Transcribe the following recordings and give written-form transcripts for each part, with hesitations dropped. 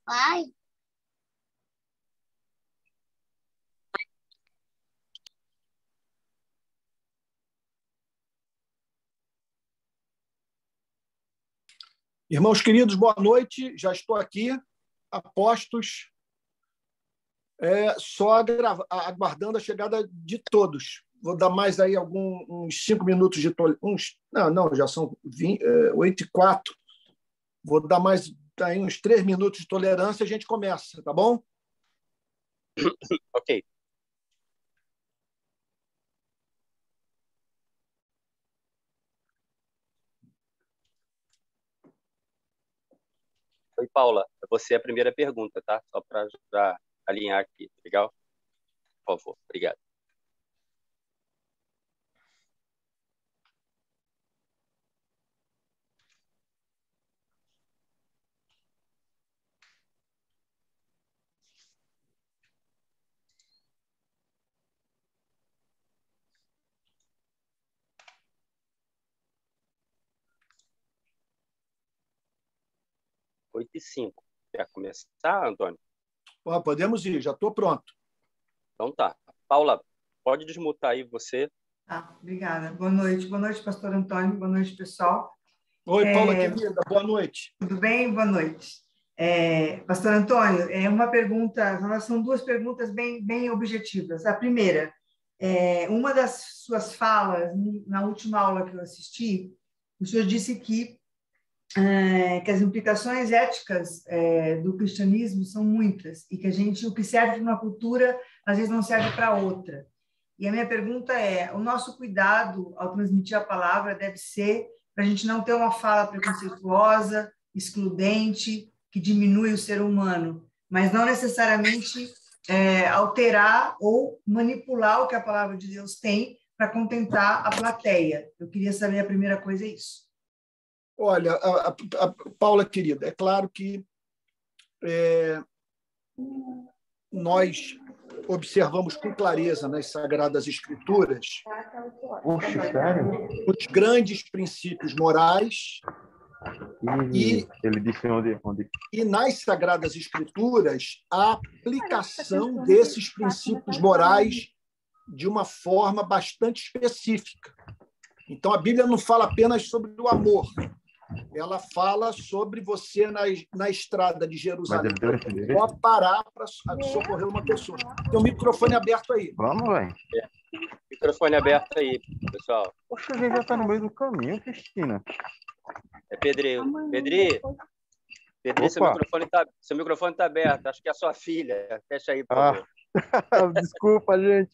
Vai. Irmãos queridos, boa noite. Já estou aqui, a postos, só aguardando a chegada de todos. Vou dar mais aí uns 5 minutos de não, já são 8h04. Vou dar mais aí uns 3 minutos de tolerância e a gente começa, tá bom? Ok. Oi, Paula. Você é a primeira pergunta, tá? Só para já alinhar aqui, legal? Por favor, obrigado. Oito e 5. Quer começar, Antônio? Podemos ir, já estou pronto. Então tá. Paula, pode desmutar aí você. Obrigada. Boa noite, pastor Antônio. Boa noite, pessoal. Oi, Paula, querida. Boa noite. Tudo bem? Boa noite. Pastor Antônio, uma pergunta, são 2 perguntas bem objetivas. A primeira, uma das suas falas, na última aula que eu assisti, o senhor disse que as implicações éticas do cristianismo são muitas e que o que serve para uma cultura, às vezes não serve para outra. E a minha pergunta o nosso cuidado ao transmitir a palavra deve ser para a gente não ter uma fala preconceituosa, excludente, que diminui o ser humano, mas não necessariamente alterar ou manipular o que a palavra de Deus tem para contentar a plateia. Eu queria saber, a primeira coisa é isso. Olha, Paula, querida, é claro que nós observamos com clareza nas Sagradas Escrituras os grandes princípios morais ele disse onde... e nas Sagradas Escrituras a aplicação desses princípios morais de uma forma bastante específica. Então, a Bíblia não fala apenas sobre o amor, ela fala sobre você na estrada de Jerusalém. Pode parar para socorrer uma pessoa. Tem um microfone aberto aí. Vamos, velho. Microfone aberto aí, pessoal. Poxa, a gente já está no meio do caminho, Cristina. É Pedrinho. Pedrinho, seu microfone tá aberto. Acho que é a sua filha. Fecha aí, por favor. Desculpa, gente.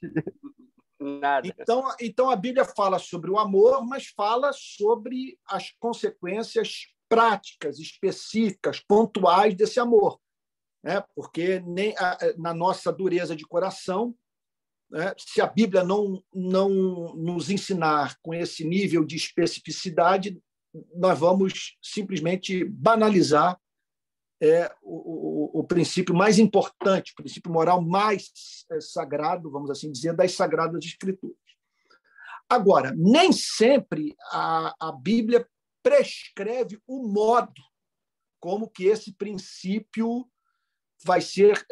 Nada. Então, a Bíblia fala sobre o amor, mas fala sobre as consequências práticas, específicas, pontuais desse amor. Porque nem na nossa dureza de coração, se a Bíblia não nos ensinar com esse nível de especificidade, nós vamos simplesmente banalizar o princípio mais importante, o princípio moral mais sagrado, vamos assim dizer, das Sagradas Escrituras. Agora, nem sempre a Bíblia prescreve o modo como que esse princípio vai ser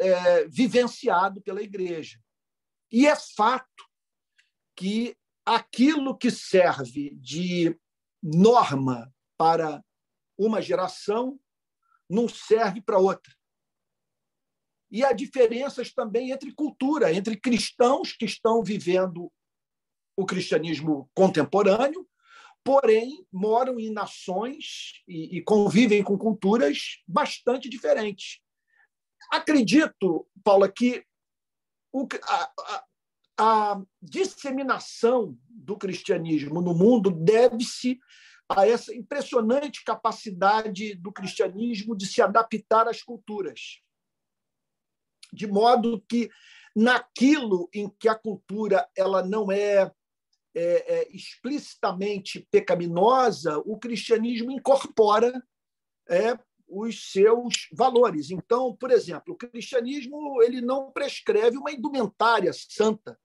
vivenciado pela Igreja. E é fato que aquilo que serve de norma para uma geração não serve para outra. E há diferenças também entre cultura, entre cristãos que estão vivendo o cristianismo contemporâneo, porém moram em nações e convivem com culturas bastante diferentes. Acredito, Paula, que a disseminação do cristianismo no mundo deve-se a essa impressionante capacidade do cristianismo de se adaptar às culturas, de modo que naquilo em que a cultura ela não é explicitamente pecaminosa, o cristianismo incorpora os seus valores. Então, por exemplo, o cristianismo ele não prescreve uma indumentária santa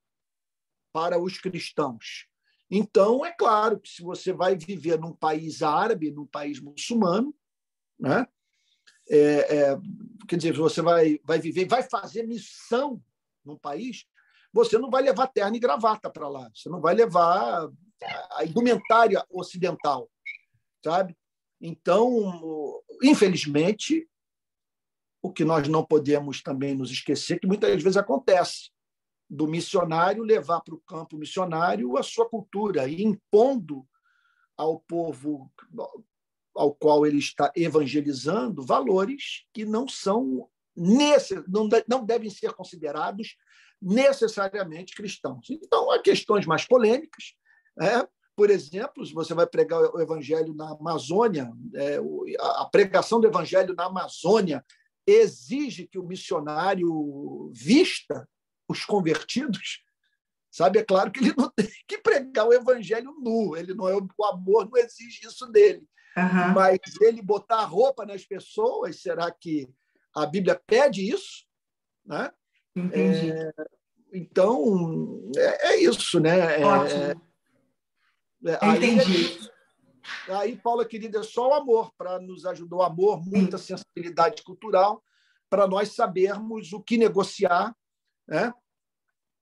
para os cristãos. Então, é claro que se você vai viver num país árabe, num país muçulmano, né? Quer dizer, você vai viver, vai fazer missão num país, você não vai levar terno e gravata para lá, você não vai levar a indumentária ocidental, sabe? Então, infelizmente, o que nós não podemos também nos esquecer, que muitas vezes acontece, do missionário levar para o campo missionário a sua cultura, e impondo ao povo ao qual ele está evangelizando valores que não devem ser considerados necessariamente cristãos. Então, há questões mais polêmicas. Por exemplo, se você vai pregar o evangelho na Amazônia, a pregação do evangelho na Amazônia exige que o missionário vista os convertidos, sabe? É claro que ele não tem que pregar o evangelho nu, ele não o amor não exige isso dele. Uhum. Mas ele botar roupa nas pessoas, será que a Bíblia pede isso? Né? Entendi. Então, é isso, né? Ótimo. Entendi. Aí, Paula, querida, é só o amor para nos ajudar, o amor, muita sensibilidade cultural, para nós sabermos o que negociar, né?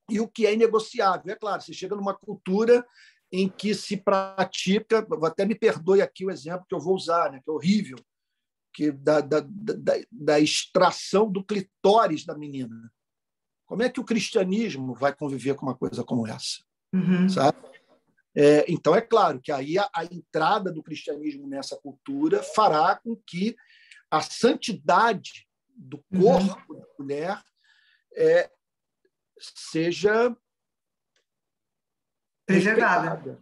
E o que é inegociável. É claro, você chega numa cultura em que se pratica, até me perdoe aqui o exemplo que eu vou usar, né, que é horrível, que da extração do clitóris da menina. Como é que o cristianismo vai conviver com uma coisa como essa? Uhum. Sabe? Então, é claro que aí a entrada do cristianismo nessa cultura fará com que a santidade do corpo da mulher seja preservada.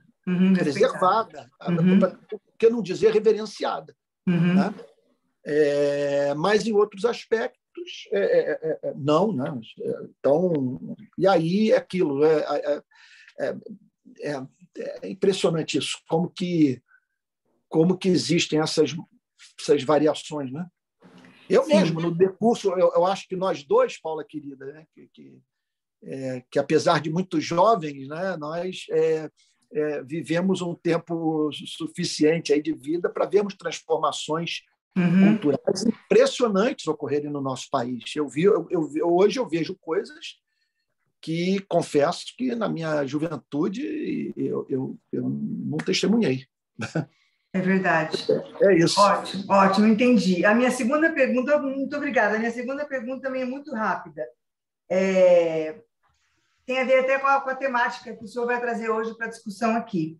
Preservada. Por que não dizer reverenciada? Né? Mas em outros aspectos, não. Né? Então, e aí é aquilo. É impressionante isso, como que existem essas variações, né? Eu mesmo, no decurso, eu acho que nós dois, Paula querida, né, que apesar de muito jovens, né, nós vivemos um tempo suficiente aí de vida para vermos transformações culturais impressionantes ocorrerem no nosso país. Hoje eu vejo coisas que confesso que na minha juventude eu não testemunhei. É verdade. É isso. Ótimo, entendi. A minha segunda pergunta, muito obrigada. A minha segunda pergunta também é muito rápida. Tem a ver até com a temática que o senhor vai trazer hoje para a discussão aqui.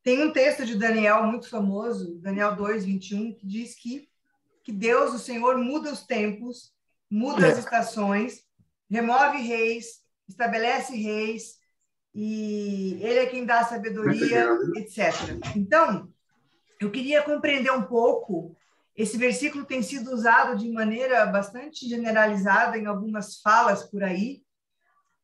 Tem um texto de Daniel muito famoso, Daniel 2:21, que diz que Deus, o Senhor, muda os tempos, muda as estações, remove reis, estabelece reis, e ele é quem dá a sabedoria, etc. Então, eu queria compreender um pouco, esse versículo tem sido usado de maneira bastante generalizada em algumas falas por aí,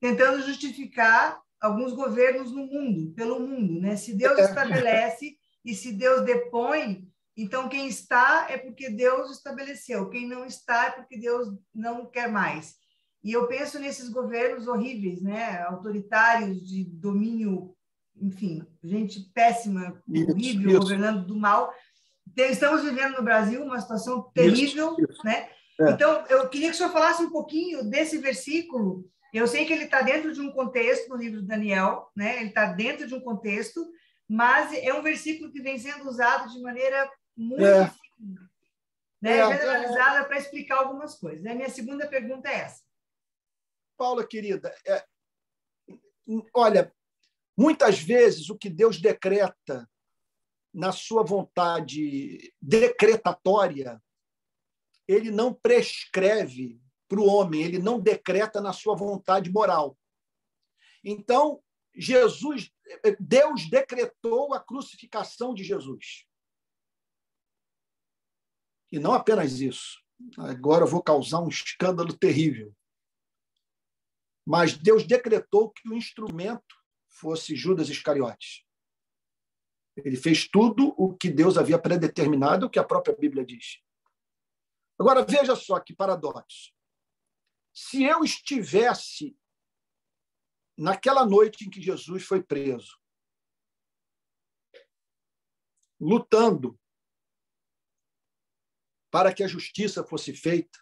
tentando justificar alguns governos no mundo, pelo mundo, né? Se Deus estabelece e se Deus depõe, então quem está é porque Deus estabeleceu, quem não está é porque Deus não quer mais. E eu penso nesses governos horríveis, né? Autoritários, de domínio, enfim, gente péssima, horrível, governando do mal. Estamos vivendo no Brasil uma situação terrível, Isso. né? É. Então, eu queria que o senhor falasse um pouquinho desse versículo. Eu sei que ele está dentro de um contexto no livro de Daniel, né? Ele está dentro de um contexto, mas é um versículo que vem sendo usado de maneira muito generalizada para explicar algumas coisas. A minha segunda pergunta é essa. Paula, querida, olha, muitas vezes o que Deus decreta na sua vontade decretatória, ele não prescreve para o homem, ele não decreta na sua vontade moral. Então, Deus decretou a crucificação de Jesus. E não apenas isso. Agora eu vou causar um escândalo terrível. Mas Deus decretou que o instrumento fosse Judas Iscariotes. Ele fez tudo o que Deus havia predeterminado, o que a própria Bíblia diz. Agora, veja só que paradoxo. Se eu estivesse naquela noite em que Jesus foi preso, lutando para que a justiça fosse feita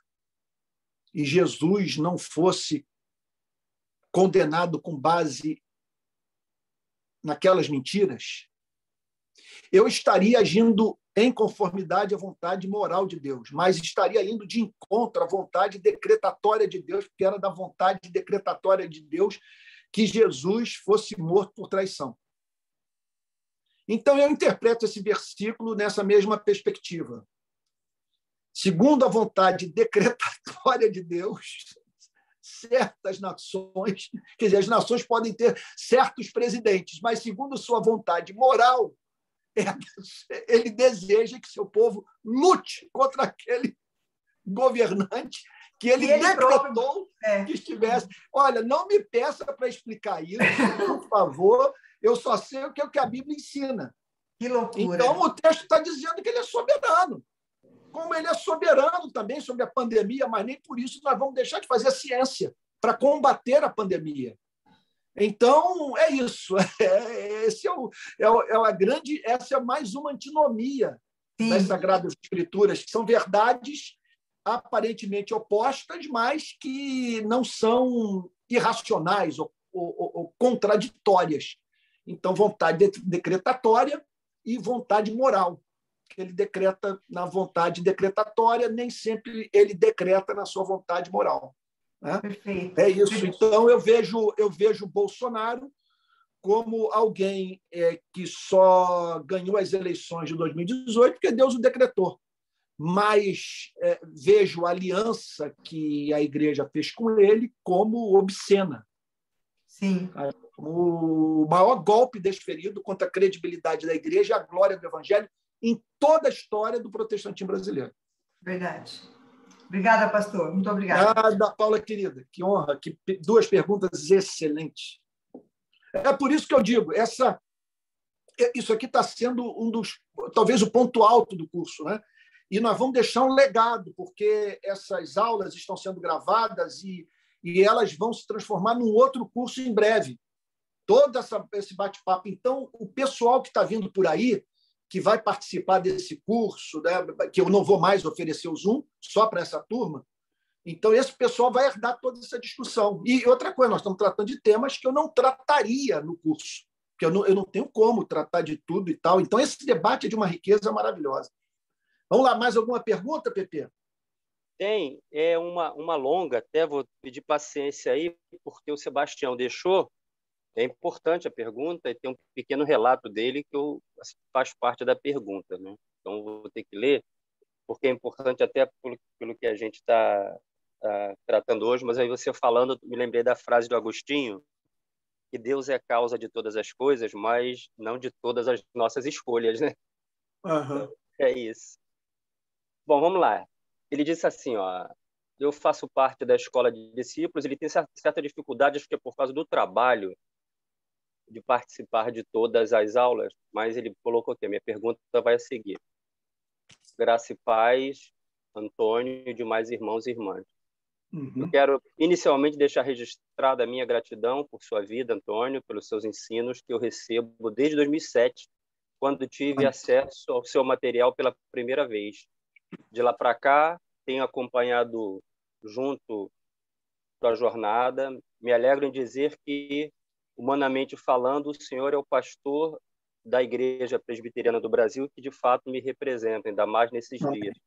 e Jesus não fosse condenado com base naquelas mentiras, eu estaria agindo em conformidade à vontade moral de Deus, mas estaria indo de encontro à vontade decretatória de Deus, porque era da vontade decretatória de Deus que Jesus fosse morto por traição. Então, eu interpreto esse versículo nessa mesma perspectiva. Segundo a vontade decretatória de Deus, certas nações, quer dizer, as nações podem ter certos presidentes, mas segundo sua vontade moral, ele deseja que seu povo lute contra aquele governante que ele decretou que estivesse. Olha, não me peça para explicar isso, por favor, eu só sei o que a Bíblia ensina. Que loucura. Então, o texto está dizendo que ele é soberano. Como ele é soberano também sobre a pandemia, mas nem por isso nós vamos deixar de fazer a ciência para combater a pandemia. Então, é isso. Essa é mais uma antinomia das Sagradas Escrituras, que são verdades aparentemente opostas, mas que não são irracionais ou contraditórias. Então, vontade decretatória e vontade moral. Ele decreta na vontade decretatória, nem sempre ele decreta na sua vontade moral. Né? Perfeito. É isso. Então, eu vejo Bolsonaro como alguém que só ganhou as eleições de 2018 porque Deus o decretou. Mas vejo a aliança que a igreja fez com ele como obscena. Sim. O maior golpe desferido contra a credibilidade da igreja e a glória do evangelho em toda a história do protestantismo brasileiro. Verdade. Obrigada, pastor. Muito obrigada. Paula, querida. Que honra. Que duas perguntas excelentes. É por isso que eu digo, isso aqui está sendo talvez o ponto alto do curso, né? E nós vamos deixar um legado, porque essas aulas estão sendo gravadas e elas vão se transformar num outro curso em breve. Todo esse bate-papo. Então, o pessoal que está vindo por aí, que vai participar desse curso, né, que eu não vou mais oferecer o Zoom, só para essa turma, então esse pessoal vai herdar toda essa discussão. E outra coisa, nós estamos tratando de temas que eu não trataria no curso, porque eu não tenho como tratar de tudo e tal. Então, esse debate é de uma riqueza maravilhosa. Vamos lá, mais alguma pergunta, Pepe? Tem, é uma longa, até vou pedir paciência aí, porque o Sebastião deixou. É importante a pergunta e tem um pequeno relato dele que faz parte da pergunta, né? Então, vou ter que ler, porque é importante até pelo que a gente está tratando hoje, mas aí você falando, me lembrei da frase do Agostinho, que Deus é a causa de todas as coisas, mas não de todas as nossas escolhas, né? Uhum. É isso. Bom, vamos lá. Ele disse assim, ó, eu faço parte da escola de discípulos, ele tem certa dificuldade, acho que é por causa do trabalho, de participar de todas as aulas, mas ele colocou aqui, a minha pergunta vai a seguir. Graça e paz, Antônio e demais irmãos e irmãs. Uhum. Eu quero inicialmente deixar registrada a minha gratidão por sua vida, Antônio, pelos seus ensinos que eu recebo desde 2007, quando tive acesso ao seu material pela primeira vez. De lá para cá, tenho acompanhado junto da jornada. Me alegro em dizer que, humanamente falando, o senhor é o pastor da Igreja Presbiteriana do Brasil, que de fato me representa, ainda mais nesses dias.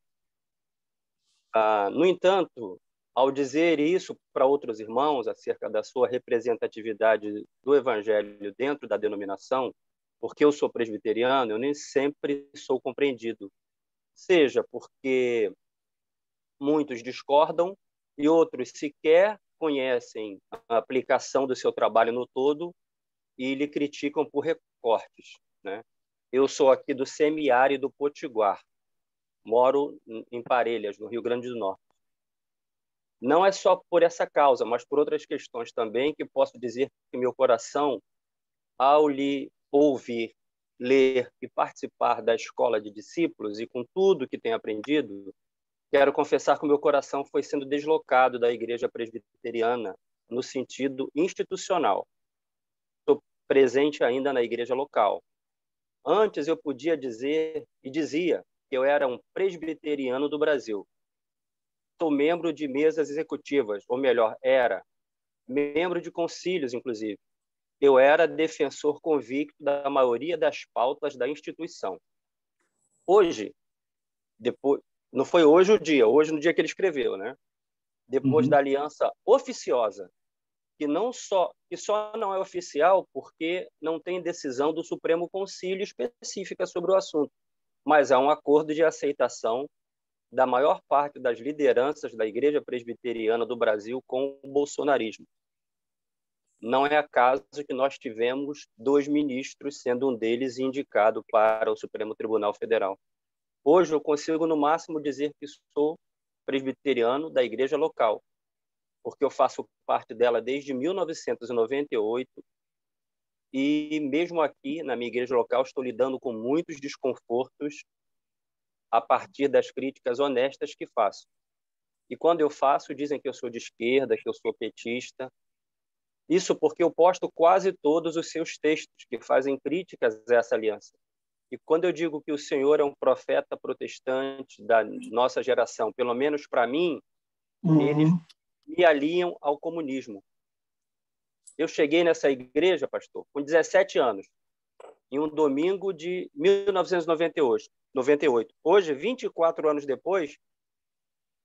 No entanto, ao dizer isso para outros irmãos acerca da sua representatividade do Evangelho dentro da denominação, porque eu sou presbiteriano, eu nem sempre sou compreendido. Seja porque muitos discordam e outros sequer conhecem a aplicação do seu trabalho no todo e lhe criticam por recortes, né? Eu sou aqui do semiárido Potiguar, moro em Parelhas, no Rio Grande do Norte. Não é só por essa causa, mas por outras questões também, que posso dizer que meu coração, ao lhe ouvir, ler e participar da escola de discípulos e com tudo que tenho aprendido, quero confessar que o meu coração foi sendo deslocado da Igreja Presbiteriana no sentido institucional. Estou presente ainda na igreja local. Antes eu podia dizer, e dizia, que eu era um presbiteriano do Brasil. Sou membro de mesas executivas, ou melhor, era membro de concílios, inclusive. Eu era defensor convicto da maioria das pautas da instituição. Hoje, depois, não foi hoje o dia, hoje no dia que ele escreveu, né? Depois da aliança oficiosa, que só não é oficial porque não tem decisão do Supremo Concílio específica sobre o assunto, mas há um acordo de aceitação da maior parte das lideranças da Igreja Presbiteriana do Brasil com o bolsonarismo. Não é acaso que nós tivemos 2 ministros, sendo um deles indicado para o Supremo Tribunal Federal. Hoje eu consigo, no máximo, dizer que sou presbiteriano da igreja local, porque eu faço parte dela desde 1998 e, mesmo aqui, na minha igreja local, estou lidando com muitos desconfortos a partir das críticas honestas que faço. E quando eu faço, dizem que eu sou de esquerda, que eu sou petista. Isso porque eu posto quase todos os seus textos que fazem críticas a essa aliança. E quando eu digo que o senhor é um profeta protestante da nossa geração, pelo menos para mim, eles me aliam ao comunismo. Eu cheguei nessa igreja, pastor, com 17 anos, em um domingo de 1998. Hoje, 24 anos depois,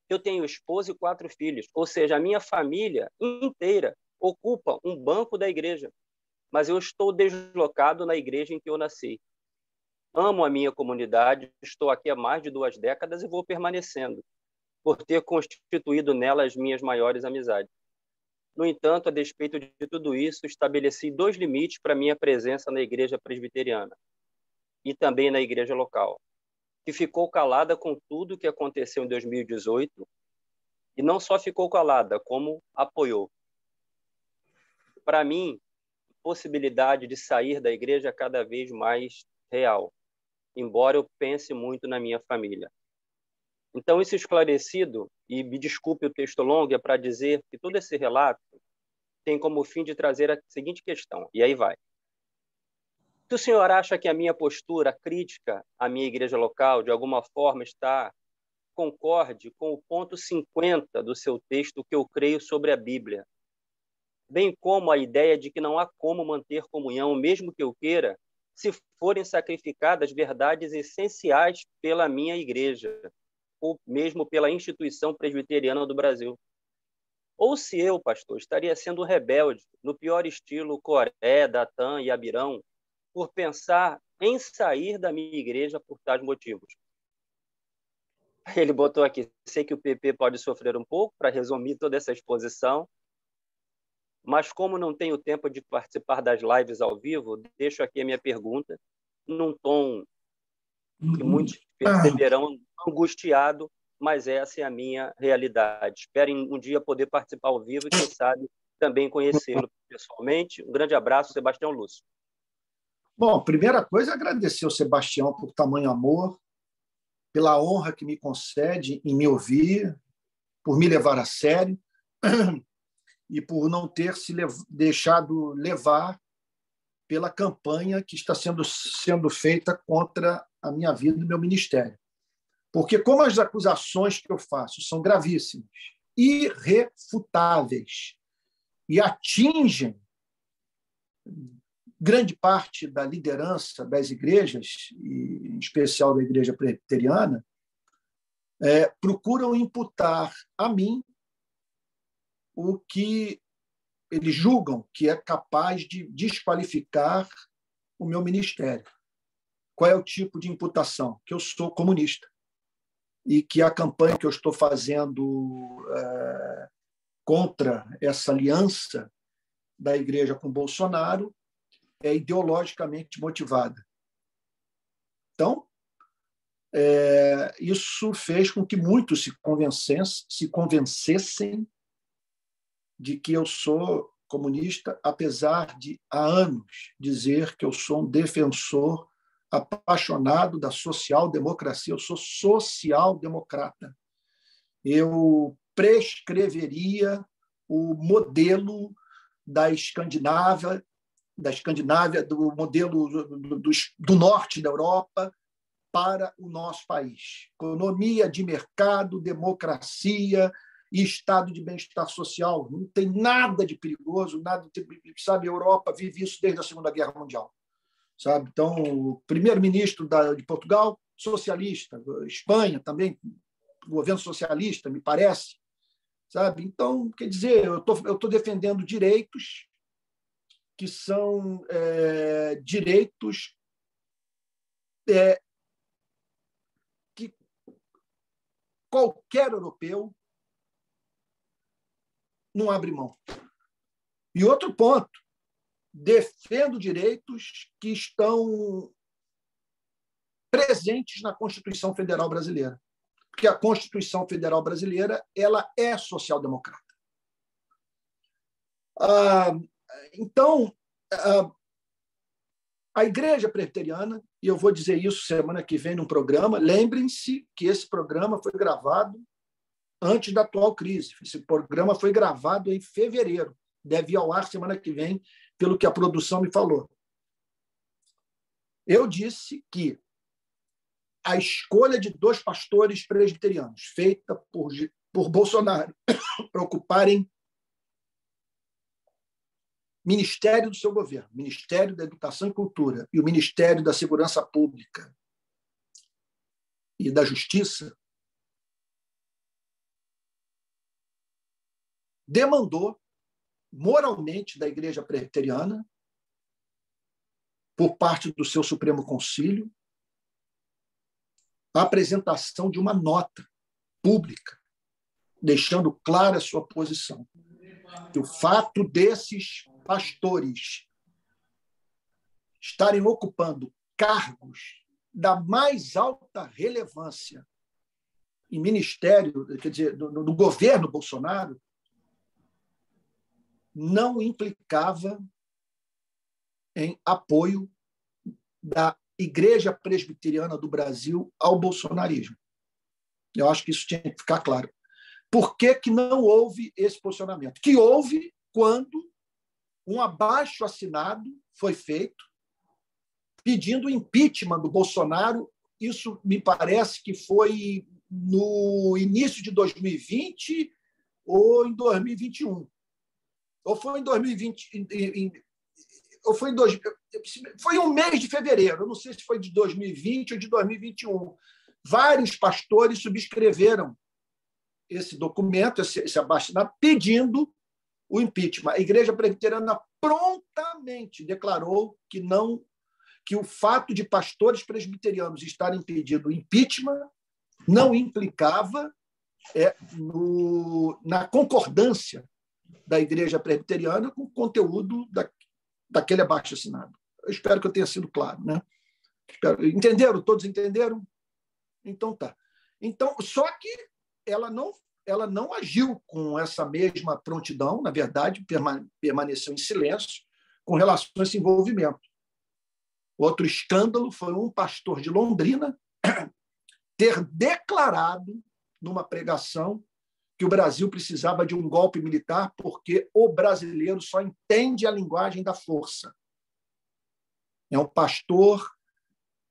eu tenho esposa e 4 filhos, ou seja, a minha família inteira ocupa um banco da igreja, mas eu estou deslocado na igreja em que eu nasci. Amo a minha comunidade, estou aqui há mais de 2 décadas e vou permanecendo, por ter constituído nela as minhas maiores amizades. No entanto, a despeito de tudo isso, estabeleci 2 limites para minha presença na igreja presbiteriana e também na igreja local, que ficou calada com tudo que aconteceu em 2018 e não só ficou calada, como apoiou. Para mim, a possibilidade de sair da igreja é cada vez mais real, embora eu pense muito na minha família. Então, isso esclarecido, e me desculpe o texto longo, é para dizer que todo esse relato tem como fim de trazer a seguinte questão, e aí vai. Se o senhor acha que a minha postura crítica à minha igreja local, de alguma forma, concorde com o ponto 50 do seu texto, que eu creio sobre a Bíblia, bem como a ideia de que não há como manter comunhão, mesmo que eu queira, se forem sacrificadas verdades essenciais pela minha igreja, ou mesmo pela instituição presbiteriana do Brasil. Ou se eu, pastor, estaria sendo rebelde, no pior estilo Coré, Datã e Abirão, por pensar em sair da minha igreja por tais motivos. Ele botou aqui, sei que o PP pode sofrer um pouco para resumir toda essa exposição, mas como não tenho tempo de participar das lives ao vivo, deixo aqui a minha pergunta, num tom que muitos perceberão angustiado, mas essa é a minha realidade. Espero um dia poder participar ao vivo e, quem sabe, também conhecê-lo pessoalmente. Um grande abraço, Sebastião Lúcio. Bom, primeira coisa é agradecer ao Sebastião por tamanho amor, pela honra que me concede em me ouvir, por me levar a sério e por não ter se deixado levar pela campanha que está sendo feita contra a minha vida e meu ministério. Porque, como as acusações que eu faço são gravíssimas, irrefutáveis, e atingem grande parte da liderança das igrejas, e em especial da Igreja Presbiteriana, procuram imputar a mim o que eles julgam que é capaz de desqualificar o meu ministério. Qual é o tipo de imputação? Que eu sou comunista e que a campanha que eu estou fazendo contra essa aliança da igreja com Bolsonaro é ideologicamente motivada. Então, isso fez com que muitos se convencessem de que eu sou comunista, apesar de, há anos, dizer que eu sou um defensor apaixonado da social-democracia. Eu sou social-democrata. Eu prescreveria o modelo da Escandinávia, do modelo do norte da Europa, para o nosso país. Economia de mercado, democracia e estado de bem-estar social. Não tem nada de perigoso, nada de, sabe, a Europa vive isso desde a Segunda Guerra Mundial. Sabe? Então, o primeiro-ministro de Portugal, socialista, Espanha também, governo socialista, me parece. Sabe? Então, quer dizer, eu estou defendendo direitos que são direitos que qualquer europeu não abre mão. E outro ponto, defendo direitos que estão presentes na Constituição Federal Brasileira, porque a Constituição Federal Brasileira ela é social-democrata. Então, a Igreja Presbiteriana, e eu vou dizer isso semana que vem num programa, lembrem-se que esse programa foi gravado antes da atual crise. Esse programa foi gravado em fevereiro, deve ir ao ar semana que vem, pelo que a produção me falou. Eu disse que a escolha de 2 pastores presbiterianos, feita por Bolsonaro, para ocuparem Ministério do seu governo, Ministério da Educação e Cultura e o Ministério da Segurança Pública e da Justiça, demandou moralmente da Igreja Presbiteriana, por parte do seu Supremo Concílio, a apresentação de uma nota pública, deixando clara a sua posição. E o fato desses pastores estarem ocupando cargos da mais alta relevância em ministério, quer dizer, no governo Bolsonaro, não implicava em apoio da Igreja Presbiteriana do Brasil ao bolsonarismo. Eu acho que isso tinha que ficar claro. Por que não houve esse posicionamento? Que houve quando um abaixo-assinado foi feito pedindo o impeachment do Bolsonaro. Isso me parece que foi no início de 2020 ou em 2021. Ou foi em 2020, foi um mês de fevereiro, eu não sei se foi de 2020 ou de 2021. Vários pastores subscreveram esse documento, esse abaixo-assinado, pedindo o impeachment. A Igreja Presbiteriana prontamente declarou que o fato de pastores presbiterianos estarem pedindo o impeachment não implicava na concordância da Igreja Presbiteriana com o conteúdo daquele abaixo-assinado. Eu espero que eu tenha sido claro, né? Entenderam? Todos entenderam? Então tá. Então, só que ela não agiu com essa mesma prontidão, na verdade, permaneceu em silêncio com relação a esse envolvimento. Outro escândalo foi um pastor de Londrina ter declarado numa pregação que o Brasil precisava de um golpe militar porque o brasileiro só entende a linguagem da força. É um pastor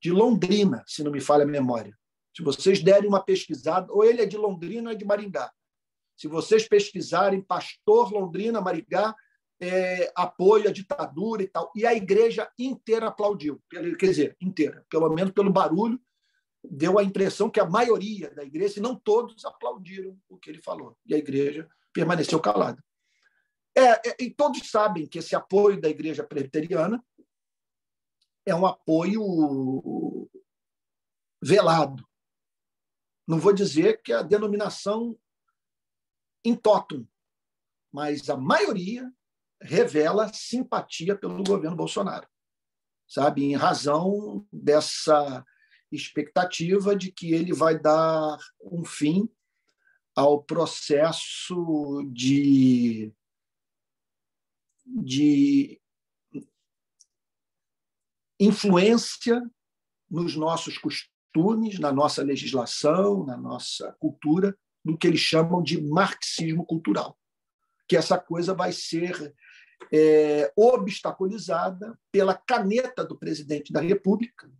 de Londrina, se não me falha a memória. Se vocês derem uma pesquisada, ou ele é de Londrina ou é de Maringá. Se vocês pesquisarem pastor Londrina, Maringá, apoio à ditadura e tal. E a igreja inteira aplaudiu. Quer dizer, inteira. Pelo menos pelo barulho, deu a impressão que a maioria da igreja, se não todos, aplaudiram o que ele falou. E a igreja permaneceu calada. E todos sabem que esse apoio da igreja presbiteriana é um apoio velado. Não vou dizer que é a denominação in totum, mas a maioria revela simpatia pelo governo Bolsonaro, sabe? Em razão dessa expectativa de que ele vai dar um fim ao processo de influência nos nossos costumes, na nossa legislação, na nossa cultura, do que eles chamam de marxismo cultural, que essa coisa vai ser obstaculizada pela caneta do presidente da República,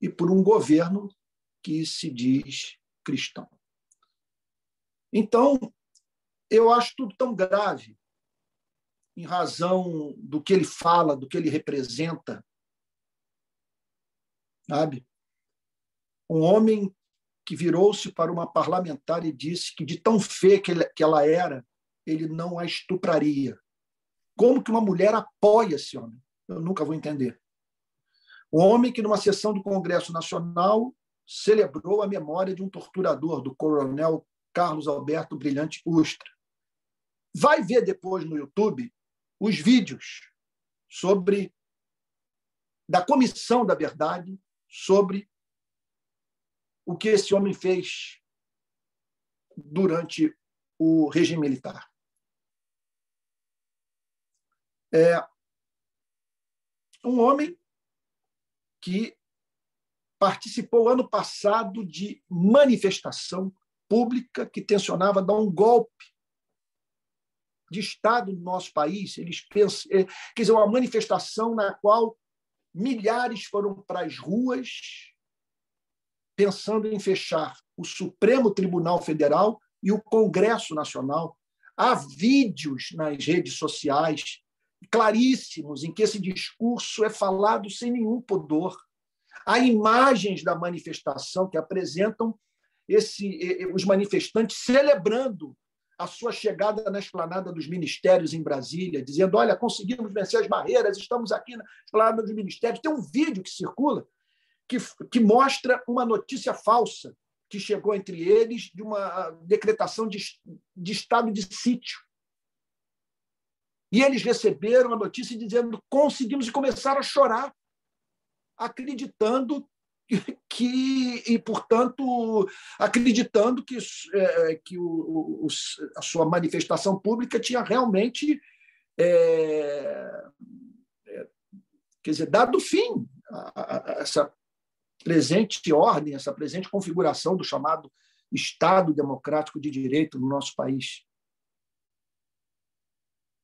e por um governo que se diz cristão. Então, eu acho tudo tão grave, em razão do que ele fala, do que ele representa, sabe? Um homem que virou-se para uma parlamentar e disse que, de tão feia que ela era, ele não a estupraria. Como que uma mulher apoia esse homem? Eu nunca vou entender. Um homem que, numa sessão do Congresso Nacional, celebrou a memória de um torturador, do coronel Carlos Alberto Brilhante Ustra. Vai ver depois no YouTube os vídeos da Comissão da Verdade sobre o que esse homem fez durante o regime militar. Um homem que participou ano passado de manifestação pública que tensionava dar um golpe de Estado no nosso país. Eles pensam, quer dizer, uma manifestação na qual milhares foram para as ruas pensando em fechar o Supremo Tribunal Federal e o Congresso Nacional. Há vídeos nas redes sociais claríssimos em que esse discurso é falado sem nenhum pudor. Há imagens da manifestação que apresentam os manifestantes celebrando a sua chegada na esplanada dos ministérios em Brasília, dizendo: olha, conseguimos vencer as barreiras, estamos aqui na esplanada dos ministérios. Tem um vídeo que circula que mostra uma notícia falsa que chegou entre eles de uma decretação de estado de sítio. E eles receberam a notícia dizendo: conseguimos, e começaram a chorar, acreditando que a sua manifestação pública tinha realmente quer dizer, dado fim a essa presente ordem, essa presente configuração do chamado Estado Democrático de Direito no nosso país.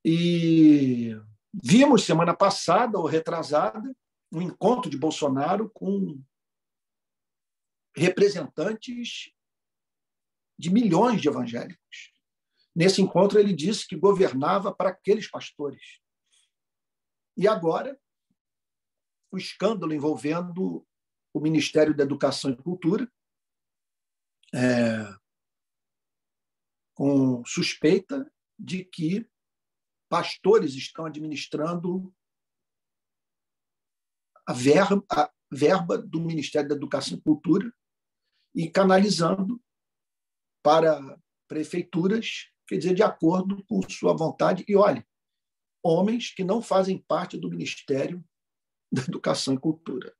E vimos semana passada ou retrasada um encontro de Bolsonaro com representantes de milhões de evangélicos. Nesse encontro, ele disse que governava para aqueles pastores. E agora, o escândalo envolvendo o Ministério da Educação e Cultura, com suspeita de que pastores estão administrando a verba do Ministério da Educação e Cultura e canalizando para prefeituras, quer dizer, de acordo com sua vontade. E, olha, homens que não fazem parte do Ministério da Educação e Cultura.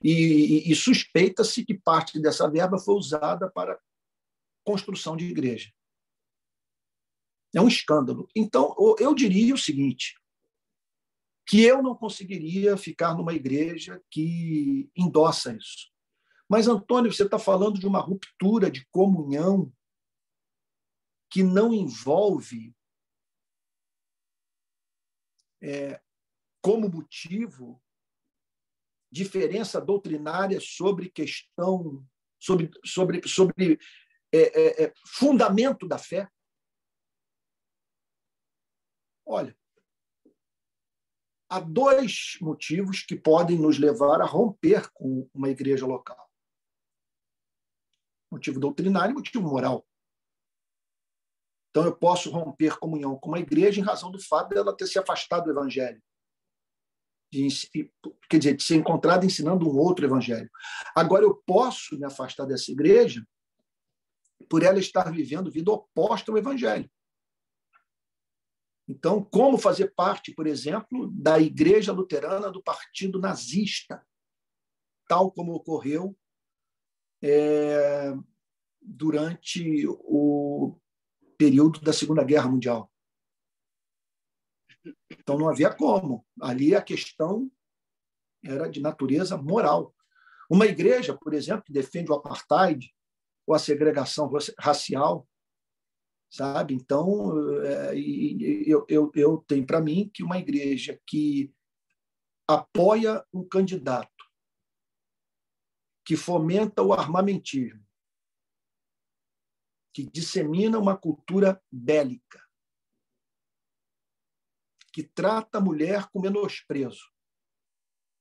E suspeita-se que parte dessa verba foi usada para construção de igreja. É um escândalo. Então, eu diria o seguinte, que eu não conseguiria ficar numa igreja que endossa isso. Mas, Antônio, você está falando de uma ruptura de comunhão que não envolve como motivo, diferença doutrinária sobre questão, sobre fundamento da fé? Olha, há dois motivos que podem nos levar a romper com uma igreja local. Motivo doutrinário e motivo moral. Então, eu posso romper comunhão com uma igreja em razão do fato dela ter se afastado do evangelho. Quer dizer, de ser encontrada ensinando um outro evangelho. Agora, eu posso me afastar dessa igreja por ela estar vivendo vida oposta ao evangelho. Então, como fazer parte, por exemplo, da igreja luterana do partido nazista, tal como ocorreu durante o período da Segunda Guerra Mundial. Então, não havia como. Ali a questão era de natureza moral. Uma igreja, por exemplo, que defende o apartheid ou a segregação racial, sabe? Então, eu tenho para mim que uma igreja que apoia um candidato que fomenta o armamentismo, que dissemina uma cultura bélica, que trata a mulher com menosprezo,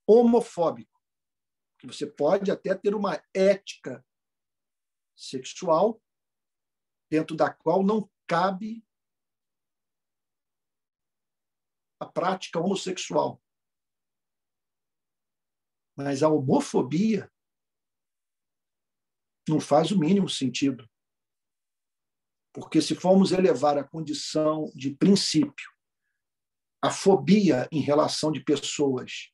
homofóbico, que você pode até ter uma ética sexual dentro da qual não cabe a prática homossexual. Mas a homofobia não faz o mínimo sentido. Porque se formos elevar a condição de princípio, a fobia em relação de pessoas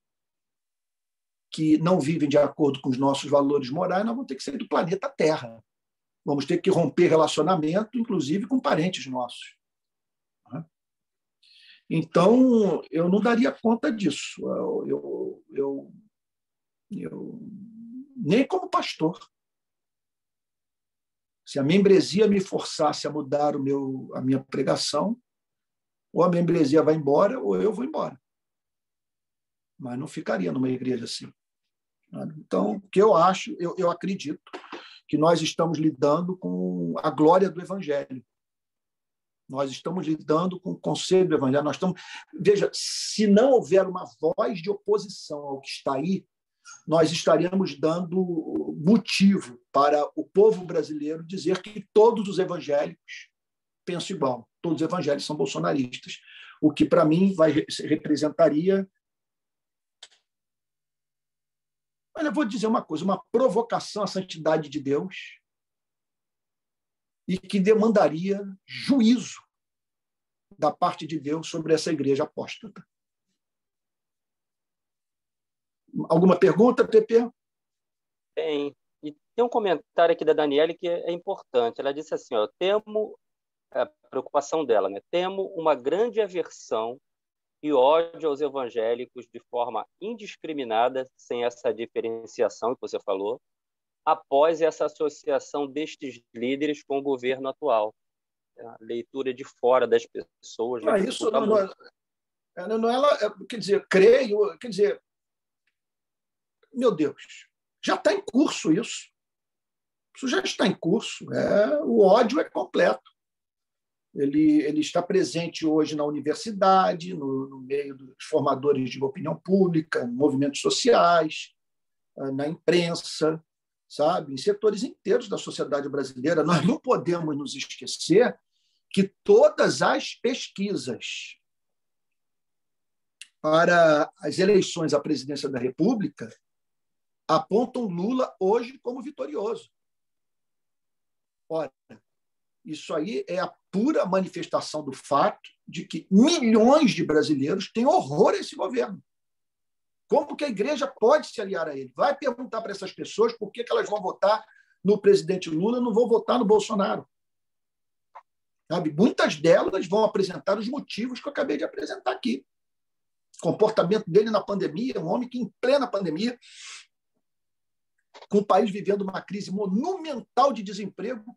que não vivem de acordo com os nossos valores morais, nós vamos ter que sair do planeta Terra. Vamos ter que romper relacionamento, inclusive com parentes nossos. Então, eu não daria conta disso. Eu nem como pastor. Se a membresia me forçasse a mudar a minha pregação, ou a membresia vai embora, ou eu vou embora. Mas não ficaria numa igreja assim. Então, o que eu acho, eu acredito que nós estamos lidando com a glória do Evangelho. Nós estamos lidando com o conselho do Evangelho. Veja, se não houver uma voz de oposição ao que está aí, nós estaríamos dando motivo para o povo brasileiro dizer que todos os evangélicos pensam igual. Todos os evangélicos são bolsonaristas. O que, para mim, representaria... Olha, eu vou dizer uma coisa, uma provocação à santidade de Deus e que demandaria juízo da parte de Deus sobre essa igreja apóstata. Alguma pergunta, Pepe? Tem. E tem um comentário aqui da Daniele que é importante. Ela disse assim, ó, temo, a preocupação dela, né? Temo uma grande aversão e ódio aos evangélicos de forma indiscriminada, sem essa diferenciação que você falou, após essa associação destes líderes com o governo atual. A leitura de fora das pessoas. Isso não ela, quer dizer, creio, quer dizer, meu Deus, já está em curso isso. Isso já está em curso. O ódio é completo. Ele está presente hoje na universidade, no meio dos formadores de opinião pública, em movimentos sociais, na imprensa, sabe? Em setores inteiros da sociedade brasileira. Nós não podemos nos esquecer que todas as pesquisas para as eleições à presidência da República apontam Lula hoje como vitorioso. Ora, isso aí é a pura manifestação do fato de que milhões de brasileiros têm horror a esse governo. Como que a igreja pode se aliar a ele? Vai perguntar para essas pessoas por que elas vão votar no presidente Lula e não vão votar no Bolsonaro. Sabe? Muitas delas vão apresentar os motivos que eu acabei de apresentar aqui. O comportamento dele na pandemia, um homem que, em plena pandemia, com o país vivendo uma crise monumental de desemprego,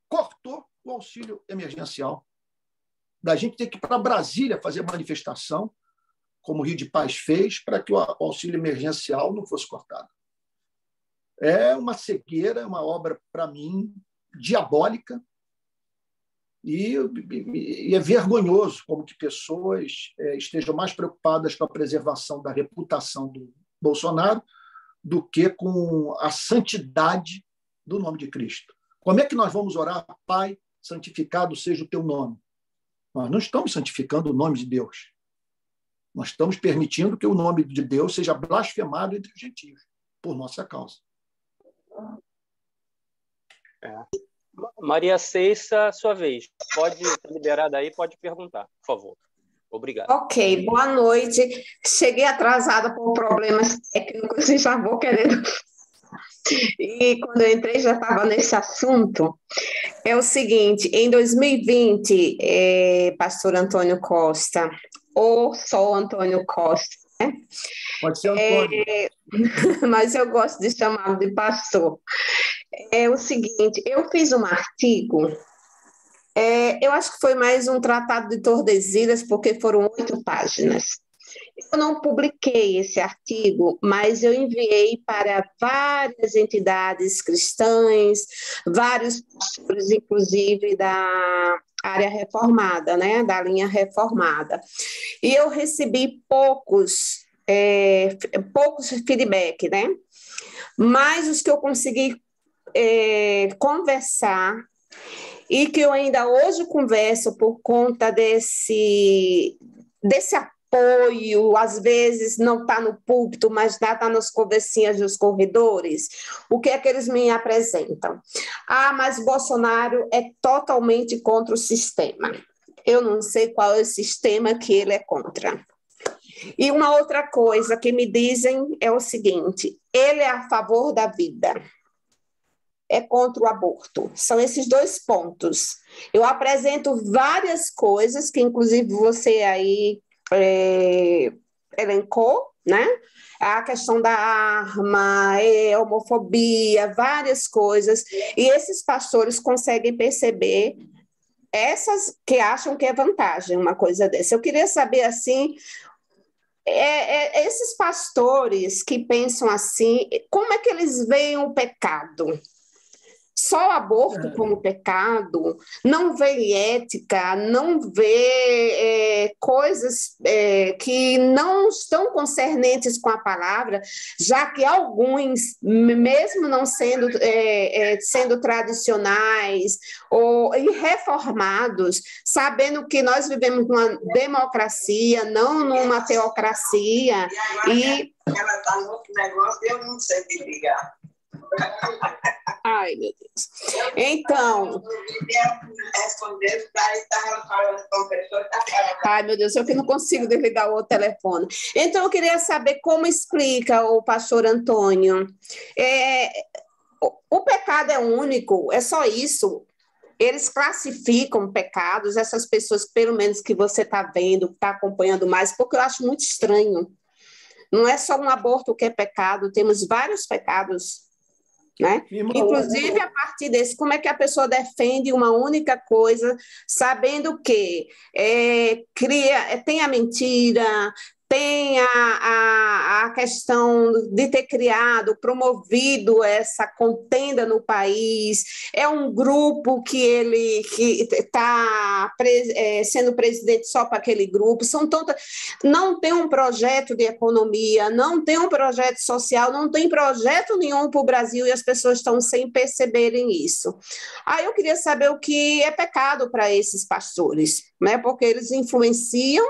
cortou o auxílio emergencial. Da gente ter que ir para Brasília fazer manifestação como o Rio de Paz fez, para que o auxílio emergencial não fosse cortado. É uma cegueira, é uma obra, para mim, diabólica, e é vergonhoso como que pessoas estejam mais preocupadas com a preservação da reputação do Bolsonaro do que com a santidade do nome de Cristo. Como é que nós vamos orar, Pai, santificado seja o teu nome? Nós não estamos santificando o nome de Deus. Nós estamos permitindo que o nome de Deus seja blasfemado entre os gentios, por nossa causa. Maria Ceissa, sua vez. Pode estar liberada aí, pode perguntar, por favor. Obrigado. Ok, boa noite. Cheguei atrasada por problemas técnicos e já vou querendo. E quando eu entrei já estava nesse assunto. É o seguinte, em 2020, pastor Antônio Costa, ou só Antônio Costa, né? Pode ser Antônio. Mas eu gosto de chamá-lo de pastor. É o seguinte, eu fiz um artigo, eu acho que foi mais um tratado de Tordesilhas, porque foram 8 páginas. Eu não publiquei esse artigo, mas eu enviei para várias entidades cristãs, vários pastores, inclusive da área reformada, né, da linha reformada. E eu recebi poucos feedback, né? Mas os que eu consegui conversar e que eu ainda hoje converso por conta desse apoio, às vezes não está no púlpito, mas está nas conversinhas dos corredores, o que é que eles me apresentam? Mas Bolsonaro é totalmente contra o sistema. Eu não sei qual é o sistema que ele é contra. E uma outra coisa que me dizem é o seguinte, ele é a favor da vida, é contra o aborto. São esses 2 pontos. Eu apresento várias coisas que, inclusive, você aí elencou, né? A questão da arma, homofobia, várias coisas. E esses pastores conseguem perceber essas que acham que é vantagem, uma coisa dessa. Eu queria saber, assim, esses pastores que pensam assim, como é que eles veem o pecado? Só o aborto como pecado, não vê ética, não vê coisas que não estão concernentes com a palavra, já que alguns, mesmo não sendo, sendo tradicionais e reformados, sabendo que nós vivemos numa democracia, não numa teocracia. E ela está no outro negócio, eu não sei te ligar. Ai, meu Deus. Então. Ai, meu Deus, eu que não consigo desligar o outro telefone. Então, eu queria saber como explica o pastor Antônio. O pecado é único, é só isso. Eles classificam pecados, essas pessoas, pelo menos que você está vendo, está acompanhando mais, porque eu acho muito estranho. Não é só um aborto que é pecado, temos vários pecados. Né? Inclusive, a partir desse, como é que a pessoa defende uma única coisa, sabendo que tem a mentira, tem a questão de ter criado, promovido essa contenda no país, é um grupo que está sendo presidente só para aquele grupo, não tem um projeto de economia, não tem um projeto social, não tem projeto nenhum para o Brasil e as pessoas estão sem perceberem isso. Aí eu queria saber o que é pecado para esses pastores, né? Porque eles influenciam,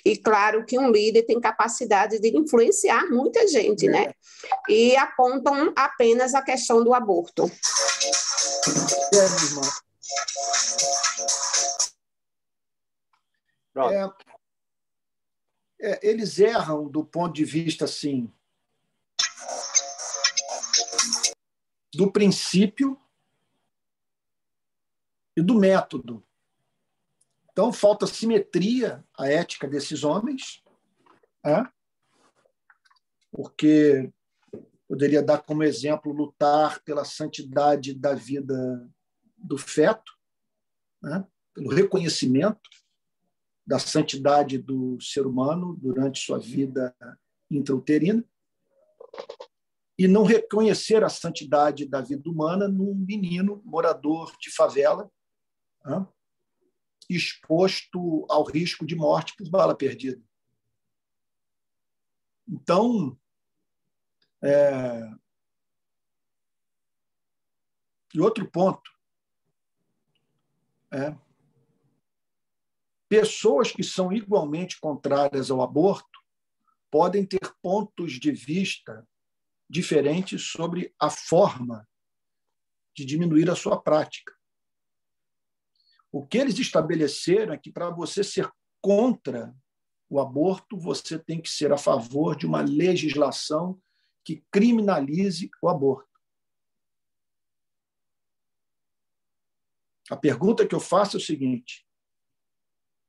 e claro que um líder tem capacidade de influenciar muita gente, né? E apontam apenas a questão do aborto. Eles erram do ponto de vista, assim, do princípio e do método. Então, falta simetria à ética desses homens, porque poderia dar como exemplo lutar pela santidade da vida do feto, pelo reconhecimento, da santidade do ser humano durante sua vida intrauterina e não reconhecer a santidade da vida humana num menino morador de favela, né, exposto ao risco de morte por bala perdida. Então, e outro ponto, pessoas que são igualmente contrárias ao aborto podem ter pontos de vista diferentes sobre a forma de diminuir a sua prática. O que eles estabeleceram é que, para você ser contra o aborto, você tem que ser a favor de uma legislação que criminalize o aborto. A pergunta que eu faço é o seguinte: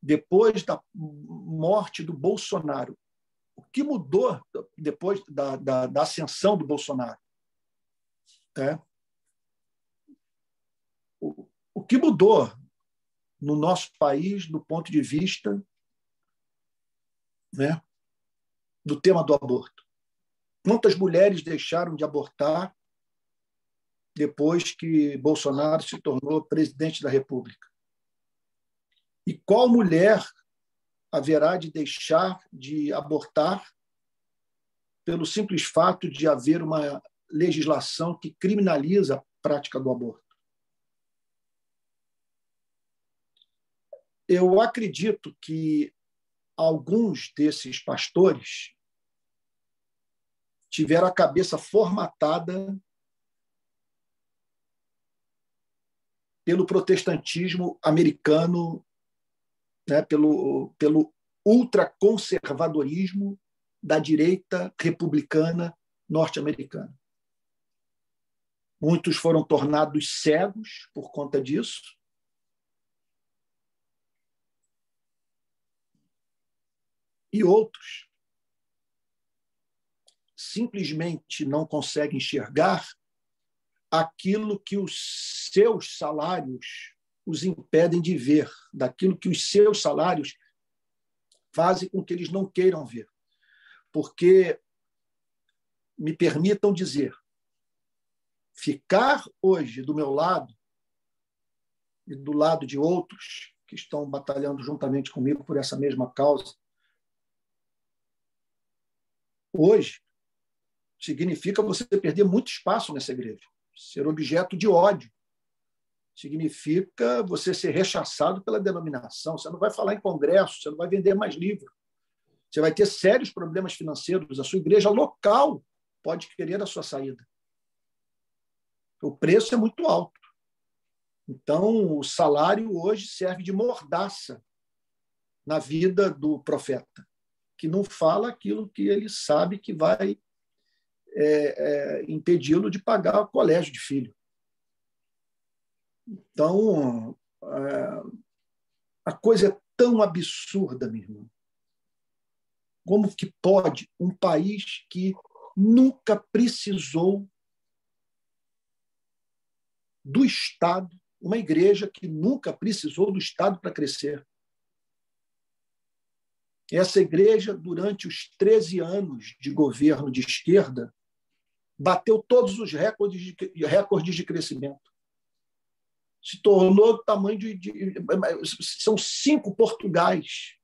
depois da morte do Bolsonaro, o que mudou depois da ascensão do Bolsonaro? O que mudou no nosso país do ponto de vista, né, do tema do aborto? Quantas mulheres deixaram de abortar depois que Bolsonaro se tornou presidente da República? E qual mulher haverá de deixar de abortar pelo simples fato de haver uma legislação que criminaliza a prática do aborto? Eu acredito que alguns desses pastores tiveram a cabeça formatada pelo protestantismo americano, né, pelo ultraconservadorismo da direita republicana norte-americana. Muitos foram tornados cegos por conta disso. E outros simplesmente não conseguem enxergar aquilo que os seus salários os impedem de ver, daquilo que os seus salários fazem com que eles não queiram ver. Porque, me permitam dizer, ficar hoje do meu lado e do lado de outros que estão batalhando juntamente comigo por essa mesma causa, hoje, significa você perder muito espaço nessa igreja, ser objeto de ódio. Significa você ser rechaçado pela denominação. Você não vai falar em congresso, você não vai vender mais livro. Você vai ter sérios problemas financeiros. A sua igreja local pode querer a sua saída. O preço é muito alto. Então, o salário hoje serve de mordaça na vida do profeta, que não fala aquilo que ele sabe que vai impedi-lo de pagar o colégio de filho. Então, a coisa é tão absurda, meu irmão. Como que pode um país que nunca precisou do Estado, uma igreja que nunca precisou do Estado para crescer? Essa igreja, durante os 13 anos de governo de esquerda, bateu todos os recordes de crescimento. Se tornou do tamanho são 5 Portugais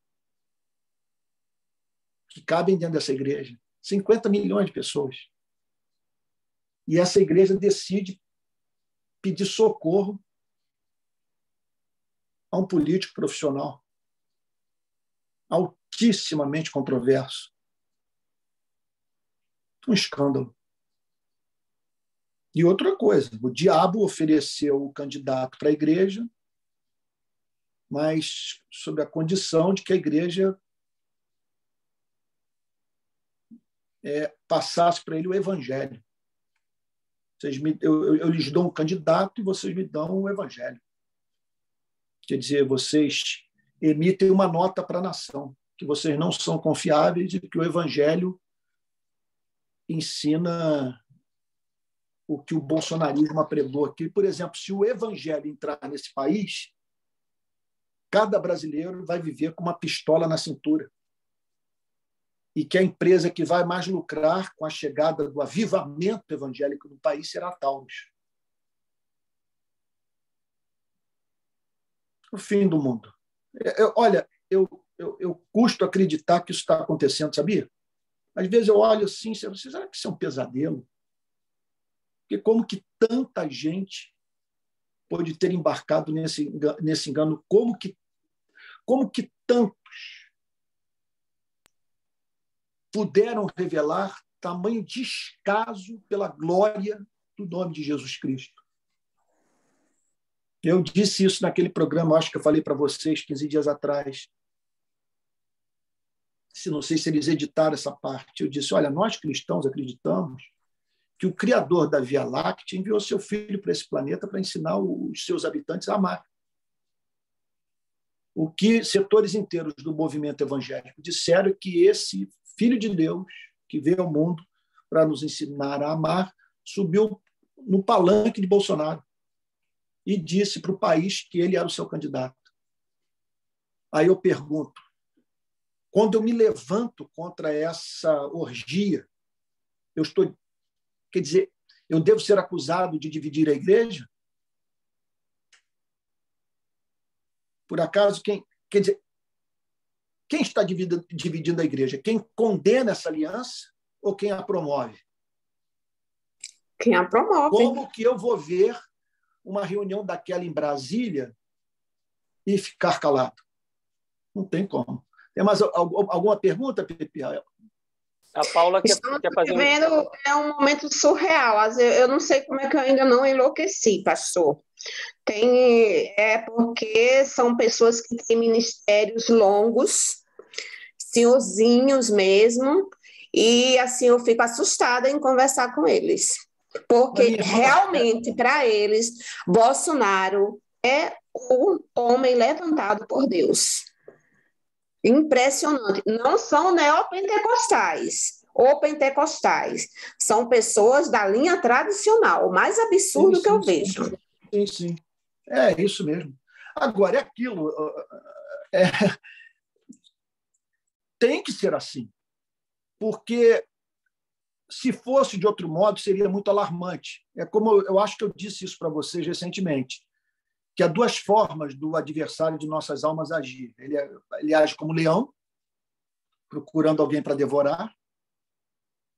que cabem dentro dessa igreja. 50 milhões de pessoas. E essa igreja decide pedir socorro a um político profissional altissimamente controverso. Um escândalo. E outra coisa, o diabo ofereceu o candidato para a igreja, mas sob a condição de que a igreja passasse para ele o evangelho. Eu lhes dou um candidato e vocês me dão o evangelho. Quer dizer, vocês emitem uma nota para a nação, que vocês não são confiáveis e que o evangelho ensina o que o bolsonarismo apregou aqui. Por exemplo, se o evangelho entrar nesse país, cada brasileiro vai viver com uma pistola na cintura. E que a empresa que vai mais lucrar com a chegada do avivamento evangélico no país será a Taurus. O fim do mundo. Olha, eu custo acreditar que isso está acontecendo, sabia? Às vezes eu olho assim, será que isso é um pesadelo? Porque como que tanta gente pode ter embarcado nesse engano? Como que tantos puderam revelar tamanho descaso pela glória do nome de Jesus Cristo? Eu disse isso naquele programa, acho que eu falei para vocês 15 dias atrás. Não sei se eles editaram essa parte. Eu disse, olha, nós cristãos acreditamos que o Criador da Via Láctea enviou seu Filho para esse planeta para ensinar os seus habitantes a amar. O que setores inteiros do movimento evangélico disseram é que esse Filho de Deus, que veio ao mundo para nos ensinar a amar, subiu no palanque de Bolsonaro e disse para o país que ele era o seu candidato. Aí eu pergunto, quando eu me levanto contra essa orgia, eu devo ser acusado de dividir a igreja? Por acaso, quem está dividindo a igreja? Quem condena essa aliança ou quem a promove? Quem a promove. Como que eu vou ver uma reunião daquela em Brasília e ficar calado? Não tem como. Tem mais alguma pergunta, Pepe? A Paula quer fazer vivendo é um momento surreal. Eu não sei como é que eu ainda não enlouqueci, pastor. Porque são pessoas que têm ministérios longos, senhorzinhos mesmo, e assim eu fico assustada em conversar com eles. Porque realmente, para eles, Bolsonaro é o homem levantado por Deus. Impressionante. Não são neopentecostais ou pentecostais. São pessoas da linha tradicional. O mais absurdo que eu vejo. Sim, sim. É isso mesmo. Agora, é aquilo. Tem que ser assim. Porque se fosse de outro modo, seria muito alarmante. É como eu acho que eu disse isso para vocês recentemente, que há duas formas do adversário de nossas almas agir. Ele age como leão, procurando alguém para devorar,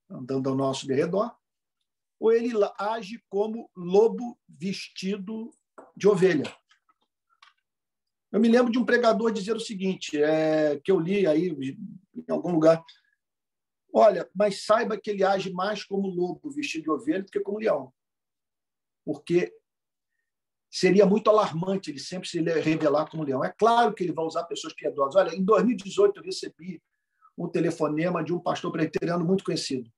andando ao nosso derredor, ou ele age como lobo vestido de ovelha. Eu me lembro de um pregador dizer o seguinte, que eu li aí em algum lugar, olha, mas saiba que ele age mais como lobo vestido de ovelha do que como leão, porque seria muito alarmante ele sempre se revelar como leão. É claro que ele vai usar pessoas piedosas. Olha, em 2018 eu recebi um telefonema de um pastor presbiteriano muito conhecido.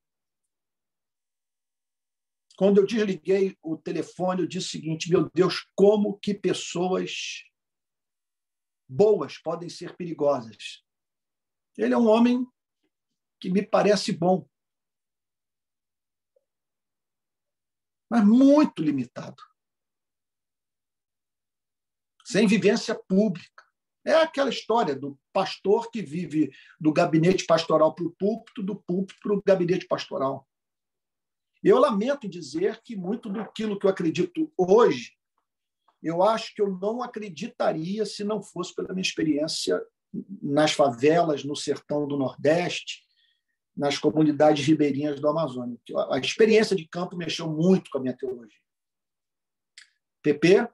Quando eu desliguei o telefone, eu disse o seguinte, meu Deus, como que pessoas boas podem ser perigosas? Ele é um homem que me parece bom, mas muito limitado. Sem vivência pública. É aquela história do pastor que vive do gabinete pastoral para o púlpito, do púlpito para o gabinete pastoral. Eu lamento dizer que muito daquilo que eu acredito hoje, eu acho que eu não acreditaria se não fosse pela minha experiência nas favelas, no sertão do Nordeste, nas comunidades ribeirinhas do Amazonas. A experiência de campo mexeu muito com a minha teologia. Pepe?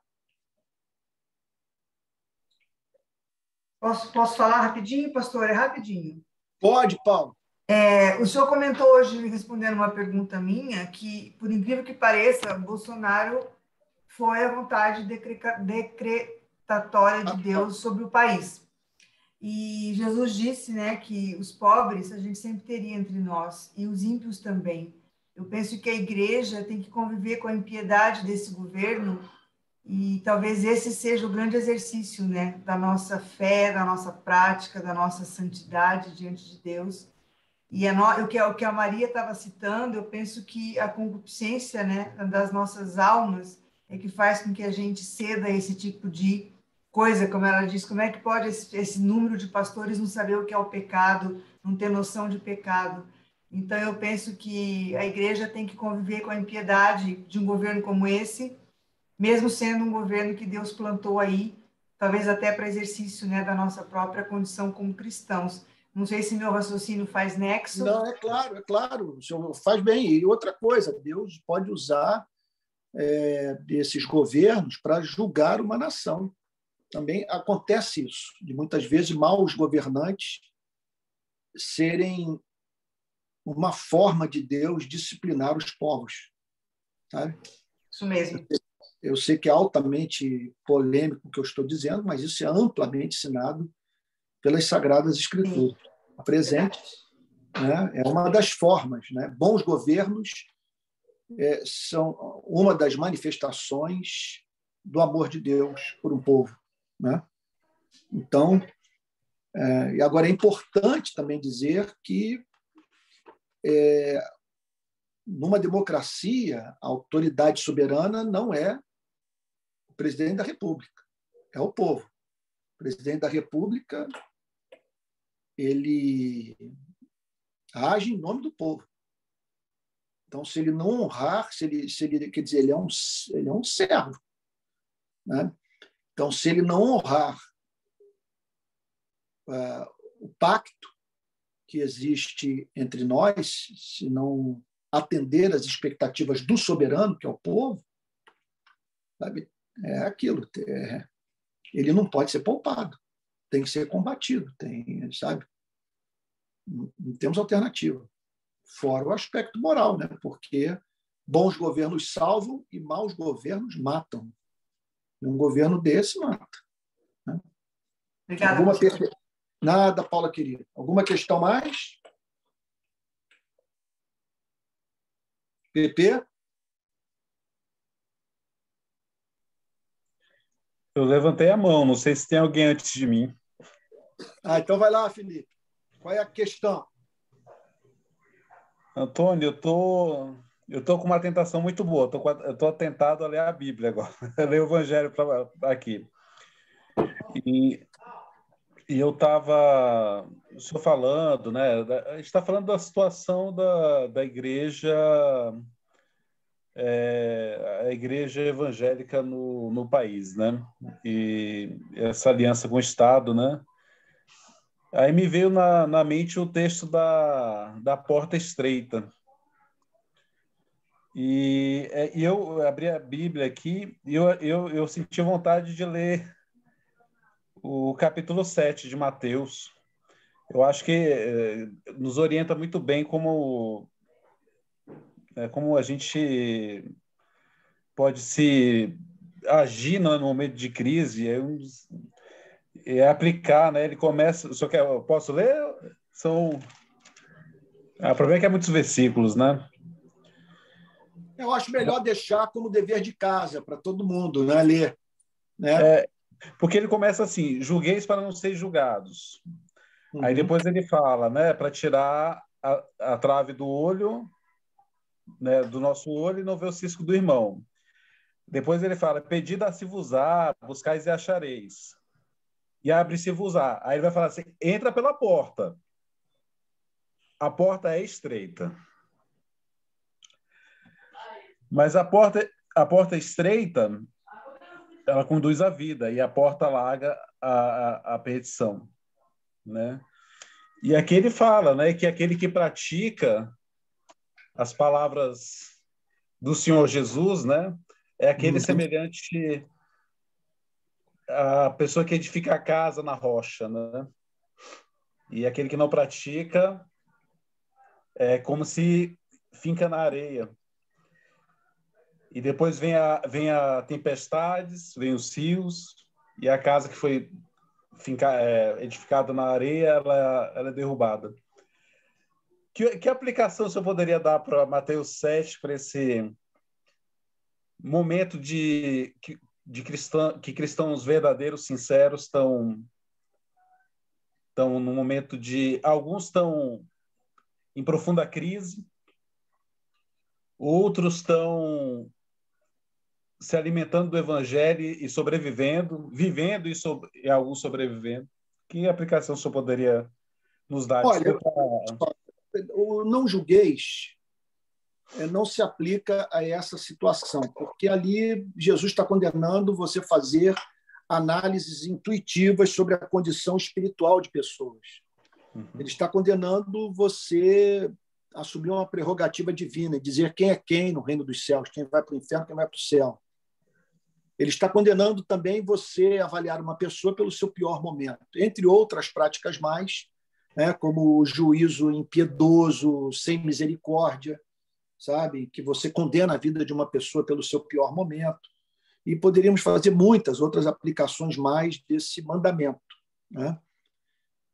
Posso falar rapidinho, pastor? É rapidinho. Pode, Paulo. O senhor comentou hoje, respondendo uma pergunta minha, que, por incrível que pareça, Bolsonaro foi a vontade decretatória de Deus sobre o país. E Jesus disse, né, que os pobres a gente sempre teria entre nós, e os ímpios também. Eu penso que a igreja tem que conviver com a impiedade desse governo, e talvez esse seja o grande exercício, né, da nossa fé, da nossa prática, da nossa santidade diante de Deus. E o que a Maria estava citando, eu penso que a concupiscência, né, das nossas almas é que faz com que a gente ceda a esse tipo de coisa, como ela diz, como é que pode esse número de pastores não saber o que é o pecado, não ter noção de pecado? Então, eu penso que a igreja tem que conviver com a impiedade de um governo como esse, mesmo sendo um governo que Deus plantou aí, talvez até para exercício, né, da nossa própria condição como cristãos. Não sei se meu raciocínio faz nexo. Não, é claro, o senhor faz bem. E outra coisa, Deus pode usar desses governos para julgar uma nação. Também acontece isso, de muitas vezes maus governantes serem uma forma de Deus disciplinar os povos, sabe? Isso mesmo. Eu sei que é altamente polêmico o que eu estou dizendo, mas isso é amplamente ensinado pelas Sagradas Escrituras. O presente, né, é uma das formas, né? Bons governos são uma das manifestações do amor de Deus por um povo, né? Então, e agora é importante também dizer que numa democracia a autoridade soberana não é o presidente da República, é o povo. O presidente da República ele age em nome do povo. Então, se ele não honrar, se ele quer dizer, ele é um servo, né? Então, se ele não honrar o pacto que existe entre nós, se não atender às expectativas do soberano, que é o povo, sabe? É aquilo. Ele não pode ser poupado, tem que ser combatido, sabe? Não temos alternativa. Fora o aspecto moral, né? Porque bons governos salvam e maus governos matam. E um governo desse mata. Né? Obrigada. Nada, Paula querida. Alguma questão mais? PP? Eu levantei a mão, não sei se tem alguém antes de mim. Então vai lá, Felipe. Qual é a questão? Antônio, eu tô com uma tentação muito boa. Eu tô tentado a ler a Bíblia agora. Eu leio o Evangelho aqui. E eu estava só falando, né? A gente está falando da situação da igreja, a igreja evangélica no país, né? E essa aliança com o Estado, né? Aí me veio na mente o texto da porta estreita. E eu abri a Bíblia aqui e eu senti vontade de ler o capítulo 7 de Mateus. Eu acho que nos orienta muito bem como a gente pode se agir, né, no momento de crise aplicar, né? Ele começa... Só que eu posso ler? O problema é que é muitos versículos, né? Eu acho melhor deixar como dever de casa para todo mundo, né? Ler. Né? Porque ele começa assim: julgueis para não ser julgados. Uhum. Aí depois ele fala, né, para tirar a trave do olho, né, do nosso olho e não ver o cisco do irmão. Depois ele fala: pedi dá-se-vos-á, buscais e achareis. E abre-se-vos-á. Aí ele vai falar assim: entra pela porta. A porta é estreita. Mas a porta estreita, ela conduz à vida, e a porta larga à perdição, né? E aqui ele fala, né, que aquele que pratica as palavras do Senhor Jesus, né, é aquele semelhante à pessoa que edifica a casa na rocha, né? E aquele que não pratica é como se finca na areia. E depois vem a tempestades, vem os rios, e a casa que foi edificada na areia, ela é derrubada. Que aplicação você poderia dar para Mateus 7, para esse momento que cristãos verdadeiros, sinceros, estão no momento de... Alguns estão em profunda crise, outros estão se alimentando do evangelho e sobrevivendo, vivendo e alguns sobrevivendo. Que aplicação o senhor poderia nos dar? Olha, Desculpa. o não julgueis não se aplica a essa situação, porque ali Jesus está condenando você fazer análises intuitivas sobre a condição espiritual de pessoas. Ele está condenando você a assumir uma prerrogativa divina e dizer quem é quem no reino dos céus, quem vai para o inferno, quem vai para o céu. Ele está condenando também você avaliar uma pessoa pelo seu pior momento, entre outras práticas mais, né, como o juízo impiedoso, sem misericórdia, sabe, que você condena a vida de uma pessoa pelo seu pior momento. E poderíamos fazer muitas outras aplicações mais desse mandamento, né?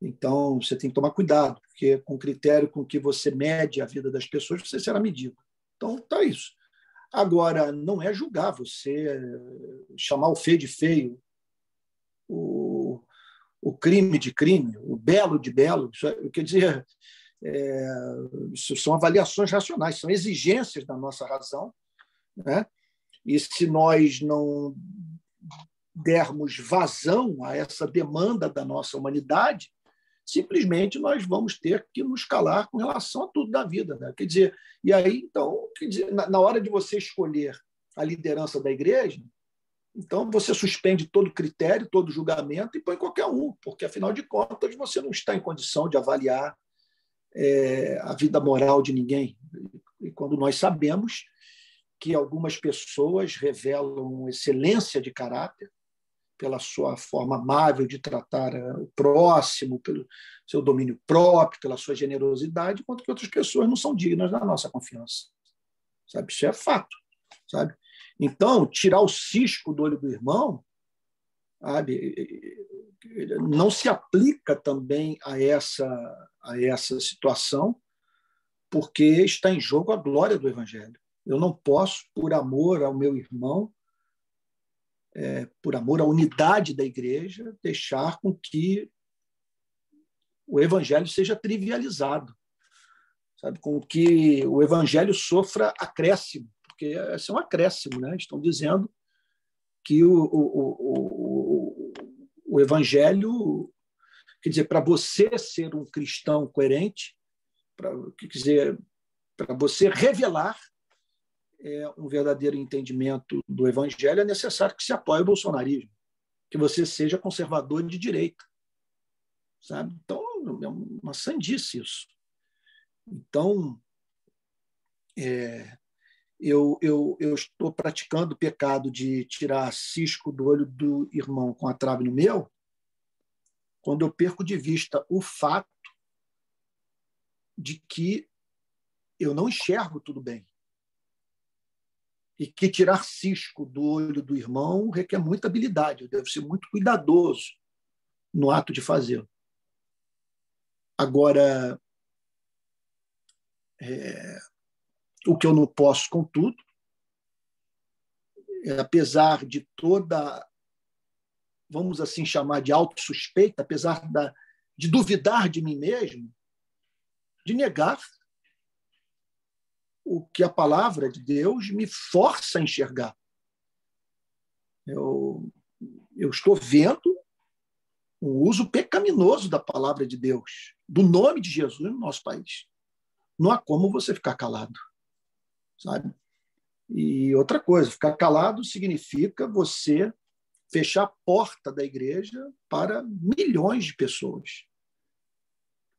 Então, você tem que tomar cuidado, porque com o critério com que você mede a vida das pessoas, você será medido. Então, tá isso. Agora, não é julgar você, chamar o feio de feio, o crime de crime, o belo de belo. Quer dizer, isso são avaliações racionais, são exigências da nossa razão, né? E se nós não dermos vazão a essa demanda da nossa humanidade, simplesmente nós vamos ter que nos calar com relação a tudo da vida, né? Quer dizer, e aí, então, quer dizer, na hora de você escolher a liderança da igreja, então você suspende todo critério, todo julgamento e põe qualquer um, porque, afinal de contas, você não está em condição de avaliar a vida moral de ninguém. E quando nós sabemos que algumas pessoas revelam excelência de caráter pela sua forma amável de tratar o próximo, pelo seu domínio próprio, pela sua generosidade, enquanto que outras pessoas não são dignas da nossa confiança. Sabe? Isso é fato. Sabe? Então, tirar o cisco do olho do irmão, sabe, não se aplica também a essa situação, porque está em jogo a glória do Evangelho. Eu não posso, por amor ao meu irmão, por amor à unidade da igreja, deixar com que o Evangelho seja trivializado, sabe? Com que o Evangelho sofra acréscimo, porque esse é um acréscimo, né? Estão dizendo que o Evangelho, quer dizer, para você ser um cristão coerente, quer dizer, para você revelar um verdadeiro entendimento do Evangelho, é necessário que se apoie o bolsonarismo, que você seja conservador de direita, sabe? Então, é uma sandice isso. Então, eu estou praticando o pecado de tirar cisco do olho do irmão com a trave no meu, quando eu perco de vista o fato de que eu não enxergo tudo bem. E que tirar cisco do olho do irmão requer muita habilidade. Eu devo ser muito cuidadoso no ato de fazê-lo. Agora, o que eu não posso, contudo, apesar de toda, vamos assim chamar de autossuspeita, apesar de duvidar de mim mesmo, de negar o que a palavra de Deus me força a enxergar. Eu estou vendo um uso pecaminoso da palavra de Deus, do nome de Jesus no nosso país. Não há como você ficar calado, sabe? E outra coisa, ficar calado significa você fechar a porta da igreja para milhões de pessoas.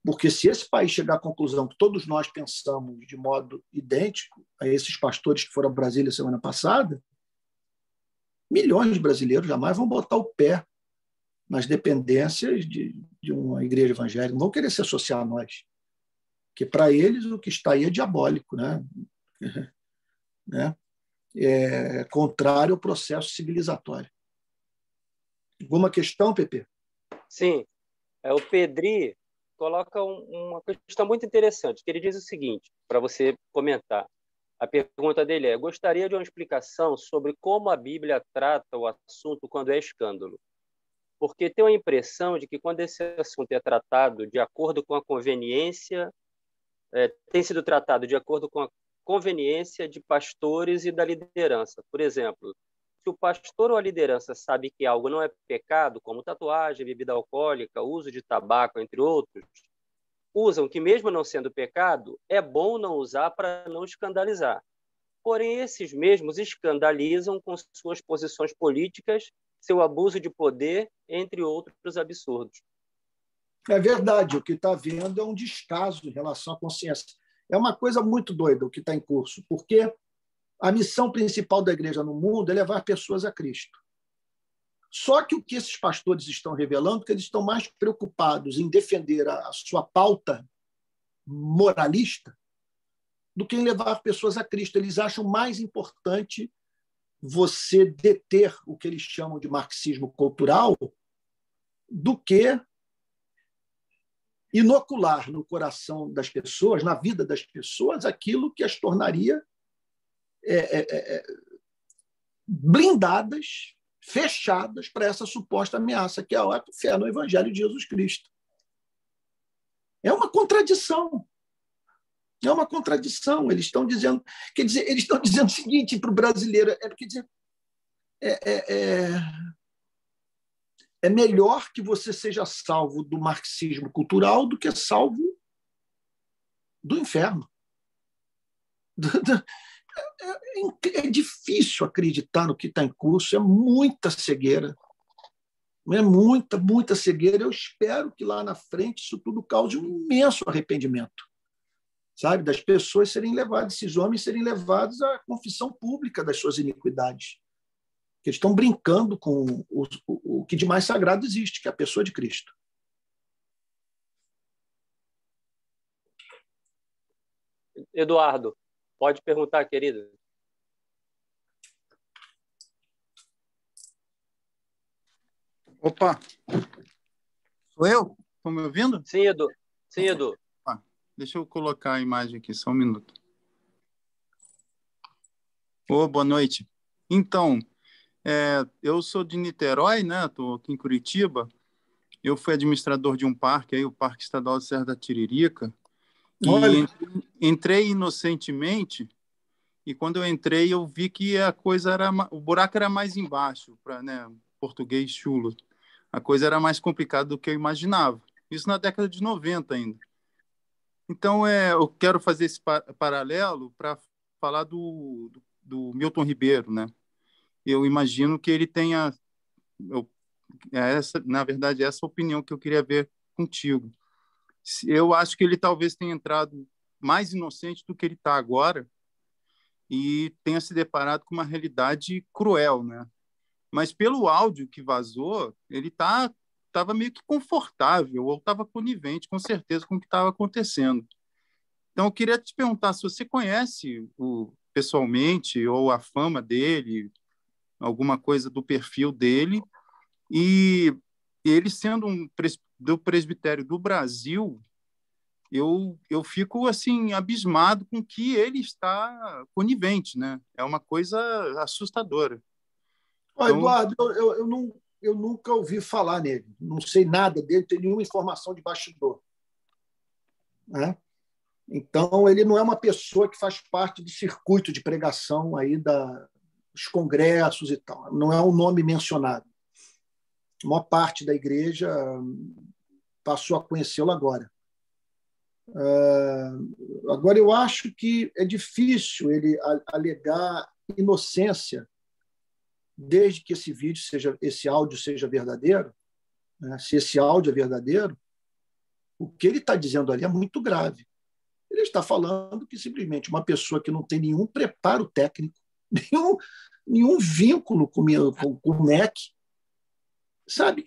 Porque se esse país chegar à conclusão que todos nós pensamos de modo idêntico a esses pastores que foram a Brasília semana passada, milhões de brasileiros jamais vão botar o pé nas dependências de uma igreja evangélica, não vão querer se associar a nós. Porque para eles o que está aí é diabólico, né? É contrário ao processo civilizatório. Alguma questão, Pepe? Sim. O Pedri coloca uma questão muito interessante, que ele diz o seguinte, para você comentar. A pergunta dele é: gostaria de uma explicação sobre como a Bíblia trata o assunto quando é escândalo. Porque tem a impressão de que quando esse assunto é tratado de acordo com a conveniência, tem sido tratado de acordo com a conveniência de pastores e da liderança. Por exemplo, se o pastor ou a liderança sabe que algo não é pecado, como tatuagem, bebida alcoólica, uso de tabaco, entre outros, usam que, mesmo não sendo pecado, é bom não usar para não escandalizar. Porém, esses mesmos escandalizam com suas posições políticas, seu abuso de poder, entre outros absurdos. É verdade, o que está havendo é um descaso em relação à consciência. É uma coisa muito doida o que está em curso, porque a missão principal da igreja no mundo é levar pessoas a Cristo. Só que o que esses pastores estão revelando é que eles estão mais preocupados em defender a sua pauta moralista do que em levar pessoas a Cristo. Eles acham mais importante você deter o que eles chamam de marxismo cultural do que inocular no coração das pessoas, na vida das pessoas, aquilo que as tornaria blindadas, fechadas para essa suposta ameaça, que é a fé no Evangelho de Jesus Cristo. É uma contradição. É uma contradição. Eles estão dizendo, quer dizer, eles estão dizendo o seguinte para o brasileiro: é melhor que você seja salvo do marxismo cultural do que salvo do inferno. É difícil acreditar no que está em curso, é muita cegueira. É muita cegueira. Eu espero que lá na frente isso tudo cause um imenso arrependimento, sabe? Das pessoas serem levadas, esses homens serem levados à confissão pública das suas iniquidades. Que eles estão brincando com o que de mais sagrado existe, que é a pessoa de Cristo. Eduardo, pode perguntar, querido. Opa, sou eu? Estão me ouvindo? Sim, Edu. Sim, Edu. Deixa eu colocar a imagem aqui, só um minuto. Boa noite. Então, eu sou de Niterói, né? Estou aqui em Curitiba. Eu fui administrador de um parque, aí, o Parque Estadual de Serra da Tiririca. Olha. E entrei inocentemente, e quando eu entrei, eu vi que a coisa era... O buraco era mais embaixo, para, né, português chulo. A coisa era mais complicada do que eu imaginava. Isso na década de 90 ainda. Então, eu quero fazer esse paralelo para falar do Milton Ribeiro, né? Eu imagino que ele tenha... na verdade, essa opinião que eu queria ver contigo. Eu acho que ele talvez tenha entrado mais inocente do que ele está agora e tenha se deparado com uma realidade cruel, né? Mas pelo áudio que vazou, ele estava meio que confortável ou estava conivente, com certeza, com o que estava acontecendo. Então, eu queria te perguntar se você conhece pessoalmente ou a fama dele, alguma coisa do perfil dele, e ele sendo do presbitério do Brasil, eu fico assim abismado com que ele está conivente, né? É uma coisa assustadora. Então... Eduardo, eu nunca ouvi falar nele, não sei nada dele, não tenho nenhuma informação de bastidor, né? Então, ele não é uma pessoa que faz parte do circuito de pregação aí dos congressos e tal, não é um nome mencionado. A maior parte da igreja passou a conhecê-lo agora. Agora, eu acho que é difícil ele alegar inocência desde que esse áudio seja verdadeiro, né? Se esse áudio é verdadeiro, o que ele está dizendo ali é muito grave. Ele está falando que simplesmente uma pessoa que não tem nenhum preparo técnico, nenhum vínculo com o MEC, sabe,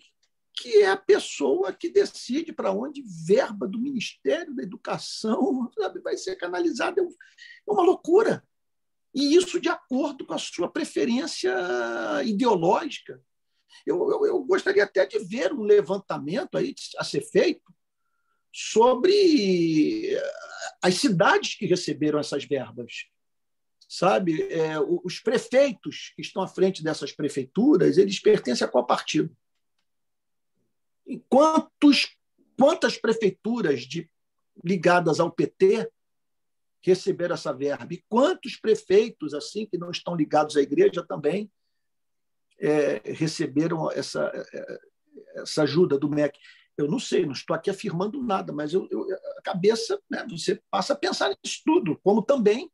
que é a pessoa que decide para onde verba do Ministério da Educação, sabe, vai ser canalizada. É uma loucura. E isso de acordo com a sua preferência ideológica. Eu gostaria até de ver um levantamento aí a ser feito sobre as cidades que receberam essas verbas. Sabe? Os prefeitos que estão à frente dessas prefeituras, eles pertencem a qual partido? E quantas prefeituras ligadas ao PT receberam essa verba? E quantos prefeitos assim que não estão ligados à igreja também receberam essa ajuda do MEC. Eu não sei, não estou aqui afirmando nada, mas a cabeça, né, você passa a pensar nisso tudo, como também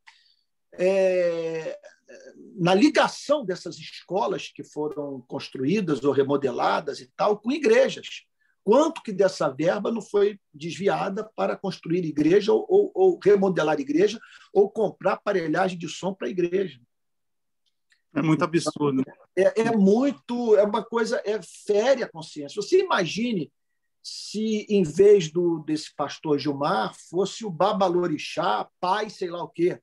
na ligação dessas escolas que foram construídas ou remodeladas e tal com igrejas. Quanto que dessa verba não foi desviada para construir igreja ou remodelar igreja ou comprar aparelhagem de som para a igreja? É muito absurdo. É uma coisa, fere a consciência. Você imagine se, em vez desse pastor Gilmar, fosse o Babalorixá, pai sei lá o quê,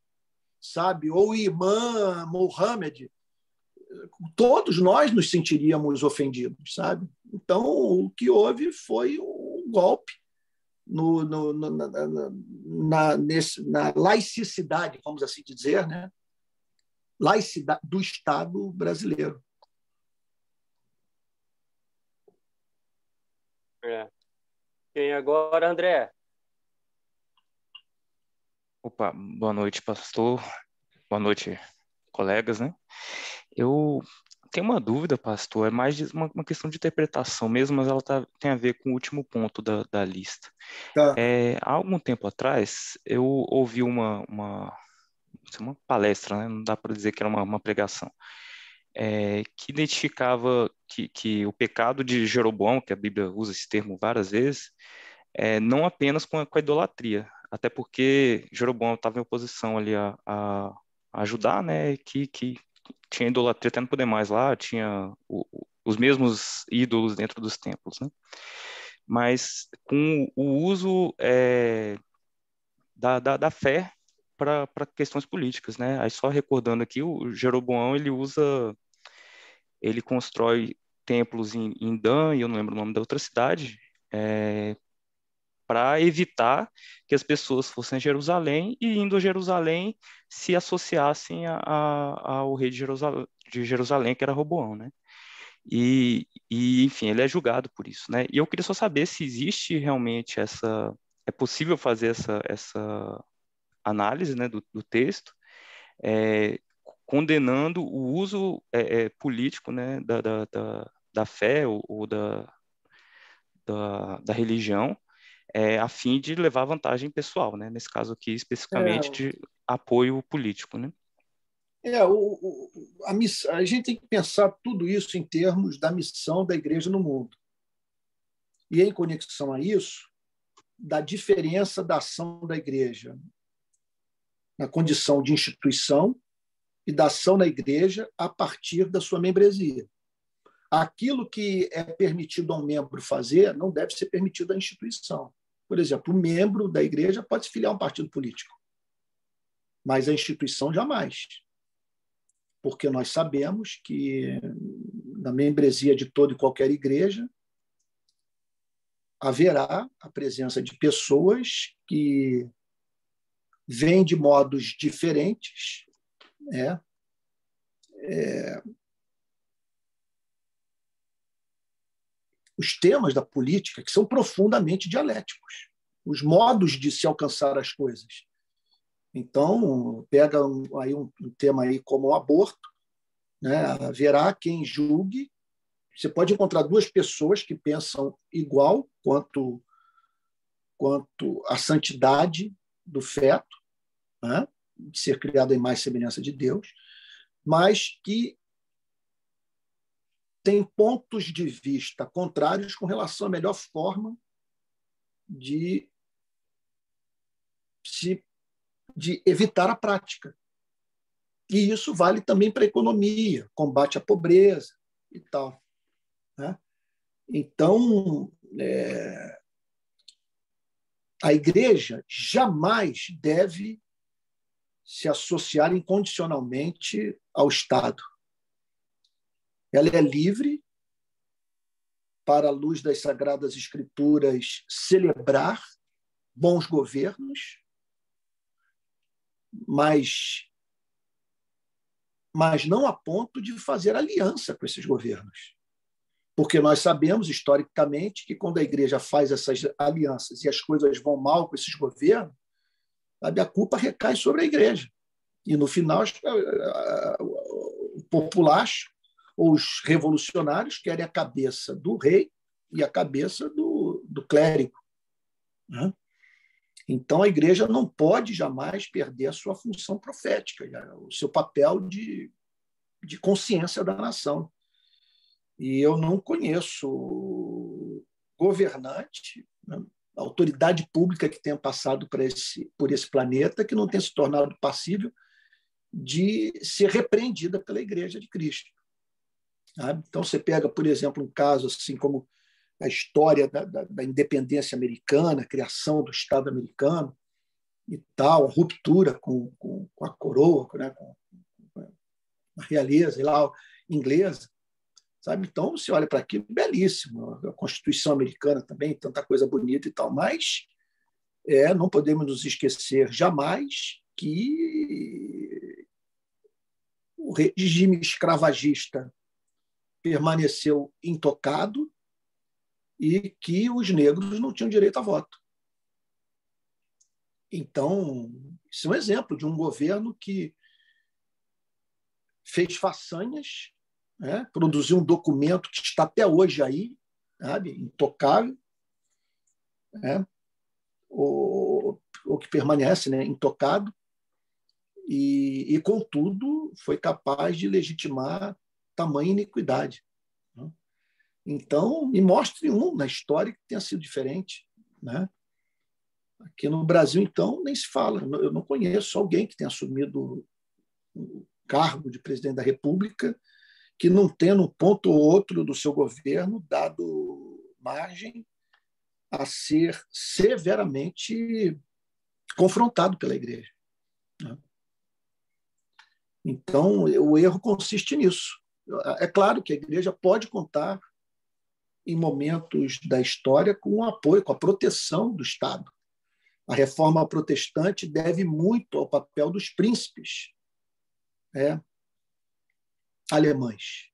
sabe? Ou o imã Mohammed, todos nós nos sentiríamos ofendidos, sabe? Então, o que houve foi um golpe na laicidade, vamos assim dizer, né? Laicidade do Estado brasileiro. Quem agora, André? Opa, boa noite, pastor. Boa noite, colegas, né? Eu tenho uma dúvida, pastor, é mais uma questão de interpretação mesmo, mas ela tem a ver com o último ponto da lista. Tá. Há algum tempo atrás, eu ouvi uma palestra, né? Não dá para dizer que era uma pregação, que identificava que o pecado de Jeroboão, que a Bíblia usa esse termo várias vezes, não apenas com a idolatria, até porque Jeroboão estava em oposição ali a ajudar, né, que tinha idolatria até não poder mais lá, tinha os mesmos ídolos dentro dos templos, né? Mas com o uso da fé para questões políticas, né? Aí só recordando aqui, o Jeroboão, ele constrói templos em Dan, e eu não lembro o nome da outra cidade, para evitar que as pessoas fossem a Jerusalém e, indo a Jerusalém, se associassem ao rei de Jerusalém, que era Roboão, né? E, enfim, ele é julgado por isso, né? E eu queria só saber se existe realmente é possível fazer essa análise, né, do texto, condenando o uso político, né, da fé ou da religião, a fim de levar vantagem pessoal, né? Nesse caso aqui, especificamente, de apoio político, né? A gente tem que pensar tudo isso em termos da missão da igreja no mundo. E, em conexão a isso, da diferença da ação da igreja na condição de instituição e da ação da igreja a partir da sua membresia. Aquilo que é permitido a um membro fazer não deve ser permitido à instituição. Por exemplo, o membro da igreja pode se filiar a um partido político, mas a instituição jamais. Porque nós sabemos que na membresia de toda e qualquer igreja haverá a presença de pessoas que vêm de modos diferentes, os temas da política, que são profundamente dialéticos, os modos de se alcançar as coisas. Então, pega aí um tema aí como o aborto, né? Haverá quem julgue. Você pode encontrar duas pessoas que pensam igual quanto à santidade do feto, né? De ser criado em mais semelhança de Deus, mas que tem pontos de vista contrários com relação à melhor forma de evitar a prática. E isso vale também para a economia, combate à pobreza e tal, né? Então, a igreja jamais deve se associar incondicionalmente ao Estado. Ela é livre para, à luz das Sagradas Escrituras, celebrar bons governos, mas não a ponto de fazer aliança com esses governos. Porque nós sabemos, historicamente, que quando a igreja faz essas alianças e as coisas vão mal com esses governos, a culpa recai sobre a igreja. E, no final, o populacho, Ou os revolucionários querem a cabeça do rei e a cabeça do clérigo, né? Então, a igreja não pode jamais perder a sua função profética, o seu papel de consciência da nação. E eu não conheço governante, né, autoridade pública que tenha passado por esse planeta que não tenha se tornado passível de ser repreendida pela Igreja de Cristo. Sabe? Então, você pega, por exemplo, um caso assim como a história da independência americana, a criação do Estado americano e tal, a ruptura com a coroa, né, com a realeza e lá, inglesa. Sabe? Então, você olha para aquilo, belíssimo, a Constituição americana também, tanta coisa bonita e tal, mas não podemos nos esquecer jamais que o regime escravagista permaneceu intocado e que os negros não tinham direito a voto. Então, isso é um exemplo de um governo que fez façanhas, né? Produziu um documento que está até hoje aí, sabe? Intocável, né? ou que permanece, né? Intocado, e, contudo, foi capaz de legitimar tamanha iniquidade. Né? Então, me mostre na história que tenha sido diferente. Né? Aqui no Brasil, então, nem se fala. Eu não conheço alguém que tenha assumido o cargo de presidente da República que não tenha, num ponto ou outro do seu governo, dado margem a ser severamente confrontado pela Igreja. Né? Então, o erro consiste nisso. É claro que a Igreja pode contar, em momentos da história, com o apoio, com a proteção do Estado. A reforma protestante deve muito ao papel dos príncipes alemães,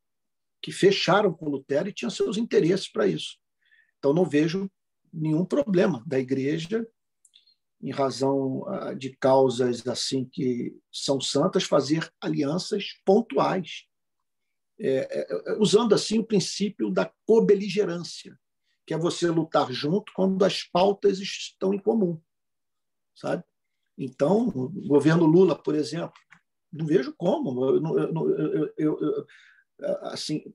que fecharam com Lutero e tinham seus interesses para isso. Então, não vejo nenhum problema da Igreja, em razão de causas assim que são santas, fazer alianças pontuais, usando assim o princípio da cobeligerância, que é você lutar junto quando as pautas estão em comum, sabe? Então, o governo Lula, por exemplo, não vejo como. Assim,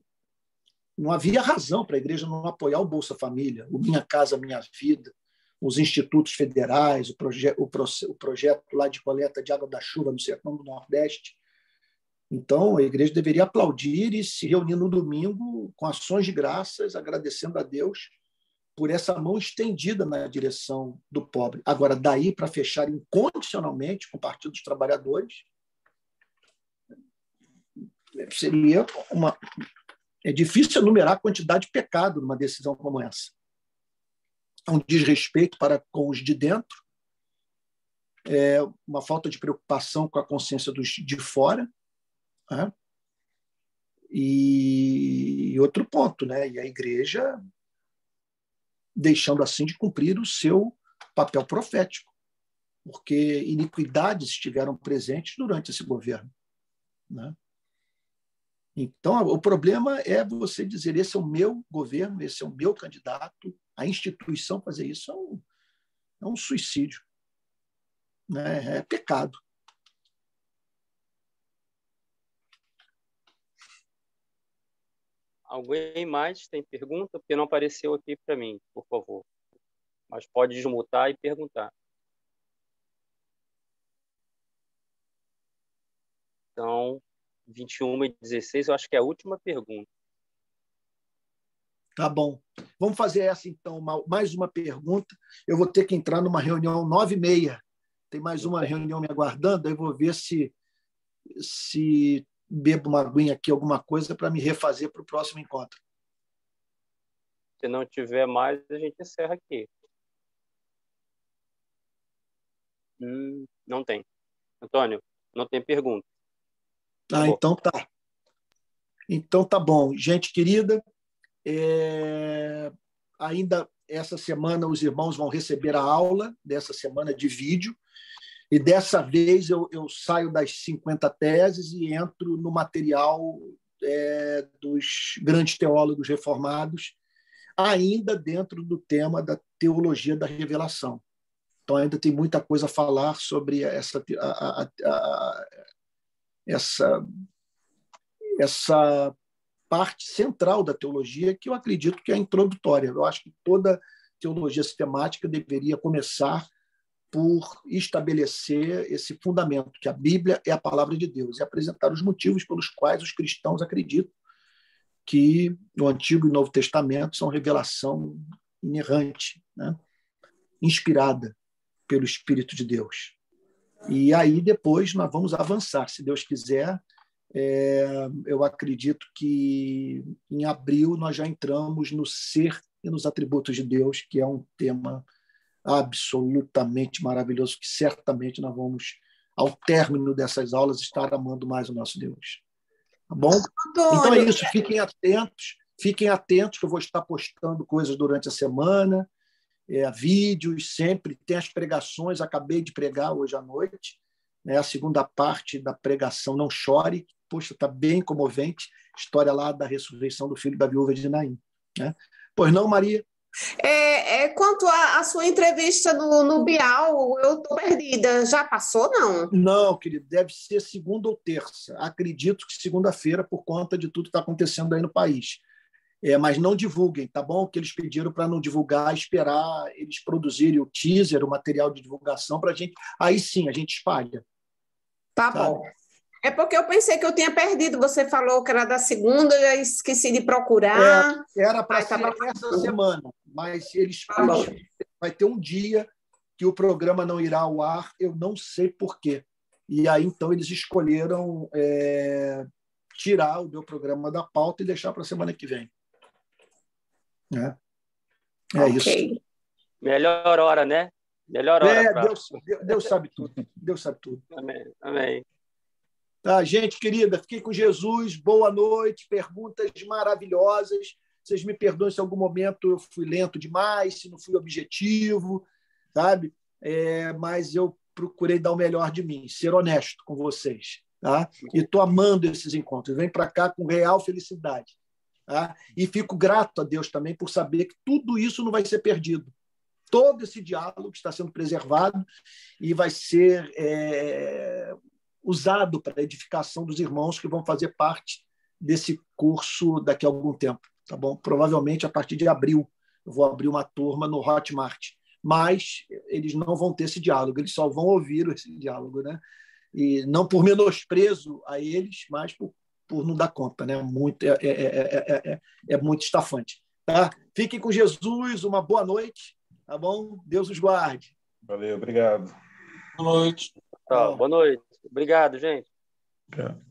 não havia razão para a Igreja não apoiar o Bolsa Família, o Minha Casa Minha Vida, os institutos federais, o projeto lá de coleta de água da chuva no sertão do Nordeste. Então, a Igreja deveria aplaudir e se reunir no domingo com ações de graças, agradecendo a Deus por essa mão estendida na direção do pobre. Agora, daí para fechar incondicionalmente com o Partido dos Trabalhadores, seria é difícil enumerar a quantidade de pecado numa decisão como essa. É um desrespeito para com os de dentro, uma falta de preocupação com a consciência dos de fora, né? E outro ponto, né? E a Igreja deixando assim de cumprir o seu papel profético, porque iniquidades estiveram presentes durante esse governo, né? Então, o problema é você dizer: esse é o meu governo, esse é o meu candidato, a instituição fazer isso é um suicídio, né? É pecado. Alguém mais tem pergunta? Porque não apareceu aqui para mim, por favor. Mas pode desmutar e perguntar. Então, 21h16, eu acho que é a última pergunta. Tá bom. Vamos fazer essa, então, mais uma pergunta. Eu vou ter que entrar numa reunião 9h30. Tem mais uma reunião me aguardando, aí eu vou ver se bebo uma aguinha aqui, alguma coisa, para me refazer para o próximo encontro. Se não tiver mais, a gente encerra aqui. Não tem. Antônio, não tem pergunta. Então tá. Então tá bom. Gente querida, ainda essa semana os irmãos vão receber a aula dessa semana de vídeo, e dessa vez eu saio das 50 teses e entro no material dos grandes teólogos reformados, ainda dentro do tema da teologia da revelação. Então, ainda tem muita coisa a falar sobre essa parte central da teologia, que eu acredito que é a introdutória. Eu acho que toda teologia sistemática deveria começar por estabelecer esse fundamento, que a Bíblia é a palavra de Deus, e apresentar os motivos pelos quais os cristãos acreditam que o Antigo e o Novo Testamento são revelação inerrante, né? Inspirada pelo Espírito de Deus. E aí depois nós vamos avançar, se Deus quiser. Eu acredito que em abril nós já entramos no ser e nos atributos de Deus, que é um tema absolutamente maravilhoso, que certamente nós vamos, ao término dessas aulas, estar amando mais o nosso Deus. Tá bom? Então é isso, fiquem atentos, que eu vou estar postando coisas durante a semana, vídeos, sempre, tem as pregações, acabei de pregar hoje à noite, né, a segunda parte da pregação Não Chore, poxa, está bem comovente, história lá da ressurreição do filho da viúva de Naim. Né? Pois não, Maria? Quanto à sua entrevista no Bial, eu estou perdida. Já passou, não? Não, querido, deve ser segunda ou terça. Acredito que segunda-feira, por conta de tudo que está acontecendo aí no país. Mas não divulguem, tá bom? Que eles pediram para não divulgar, esperar eles produzirem o teaser, o material de divulgação, para a gente. Aí sim, a gente espalha. Tá bom. É porque eu pensei que eu tinha perdido. Você falou que era da segunda, eu já esqueci de procurar. Era para ser essa semana, mas eles vai ter um dia que o programa não irá ao ar, eu não sei por quê. E aí, então, eles escolheram tirar o meu programa da pauta e deixar para a semana que vem. Isso. Melhor hora, né? Melhor hora. Deus sabe tudo. Deus sabe tudo. Amém. Tá, gente querida, fiquei com Jesus. Boa noite. Perguntas maravilhosas. Vocês me perdoem se em algum momento eu fui lento demais, se não fui objetivo, sabe? Mas eu procurei dar o melhor de mim, ser honesto com vocês. Tá? E estou amando esses encontros. Venho para cá com real felicidade. Tá? E fico grato a Deus também por saber que tudo isso não vai ser perdido. Todo esse diálogo está sendo preservado e vai ser usado para a edificação dos irmãos que vão fazer parte desse curso daqui a algum tempo. Tá bom? Provavelmente a partir de abril eu vou abrir uma turma no Hotmart, mas eles não vão ter esse diálogo, eles só vão ouvir esse diálogo, né? E não por menosprezo a eles, mas por não dar conta, né? Muito estafante. Tá? Fiquem com Jesus, uma boa noite, tá bom? Deus os guarde. Valeu, obrigado. Boa noite. Boa noite. Obrigado, gente. Obrigado.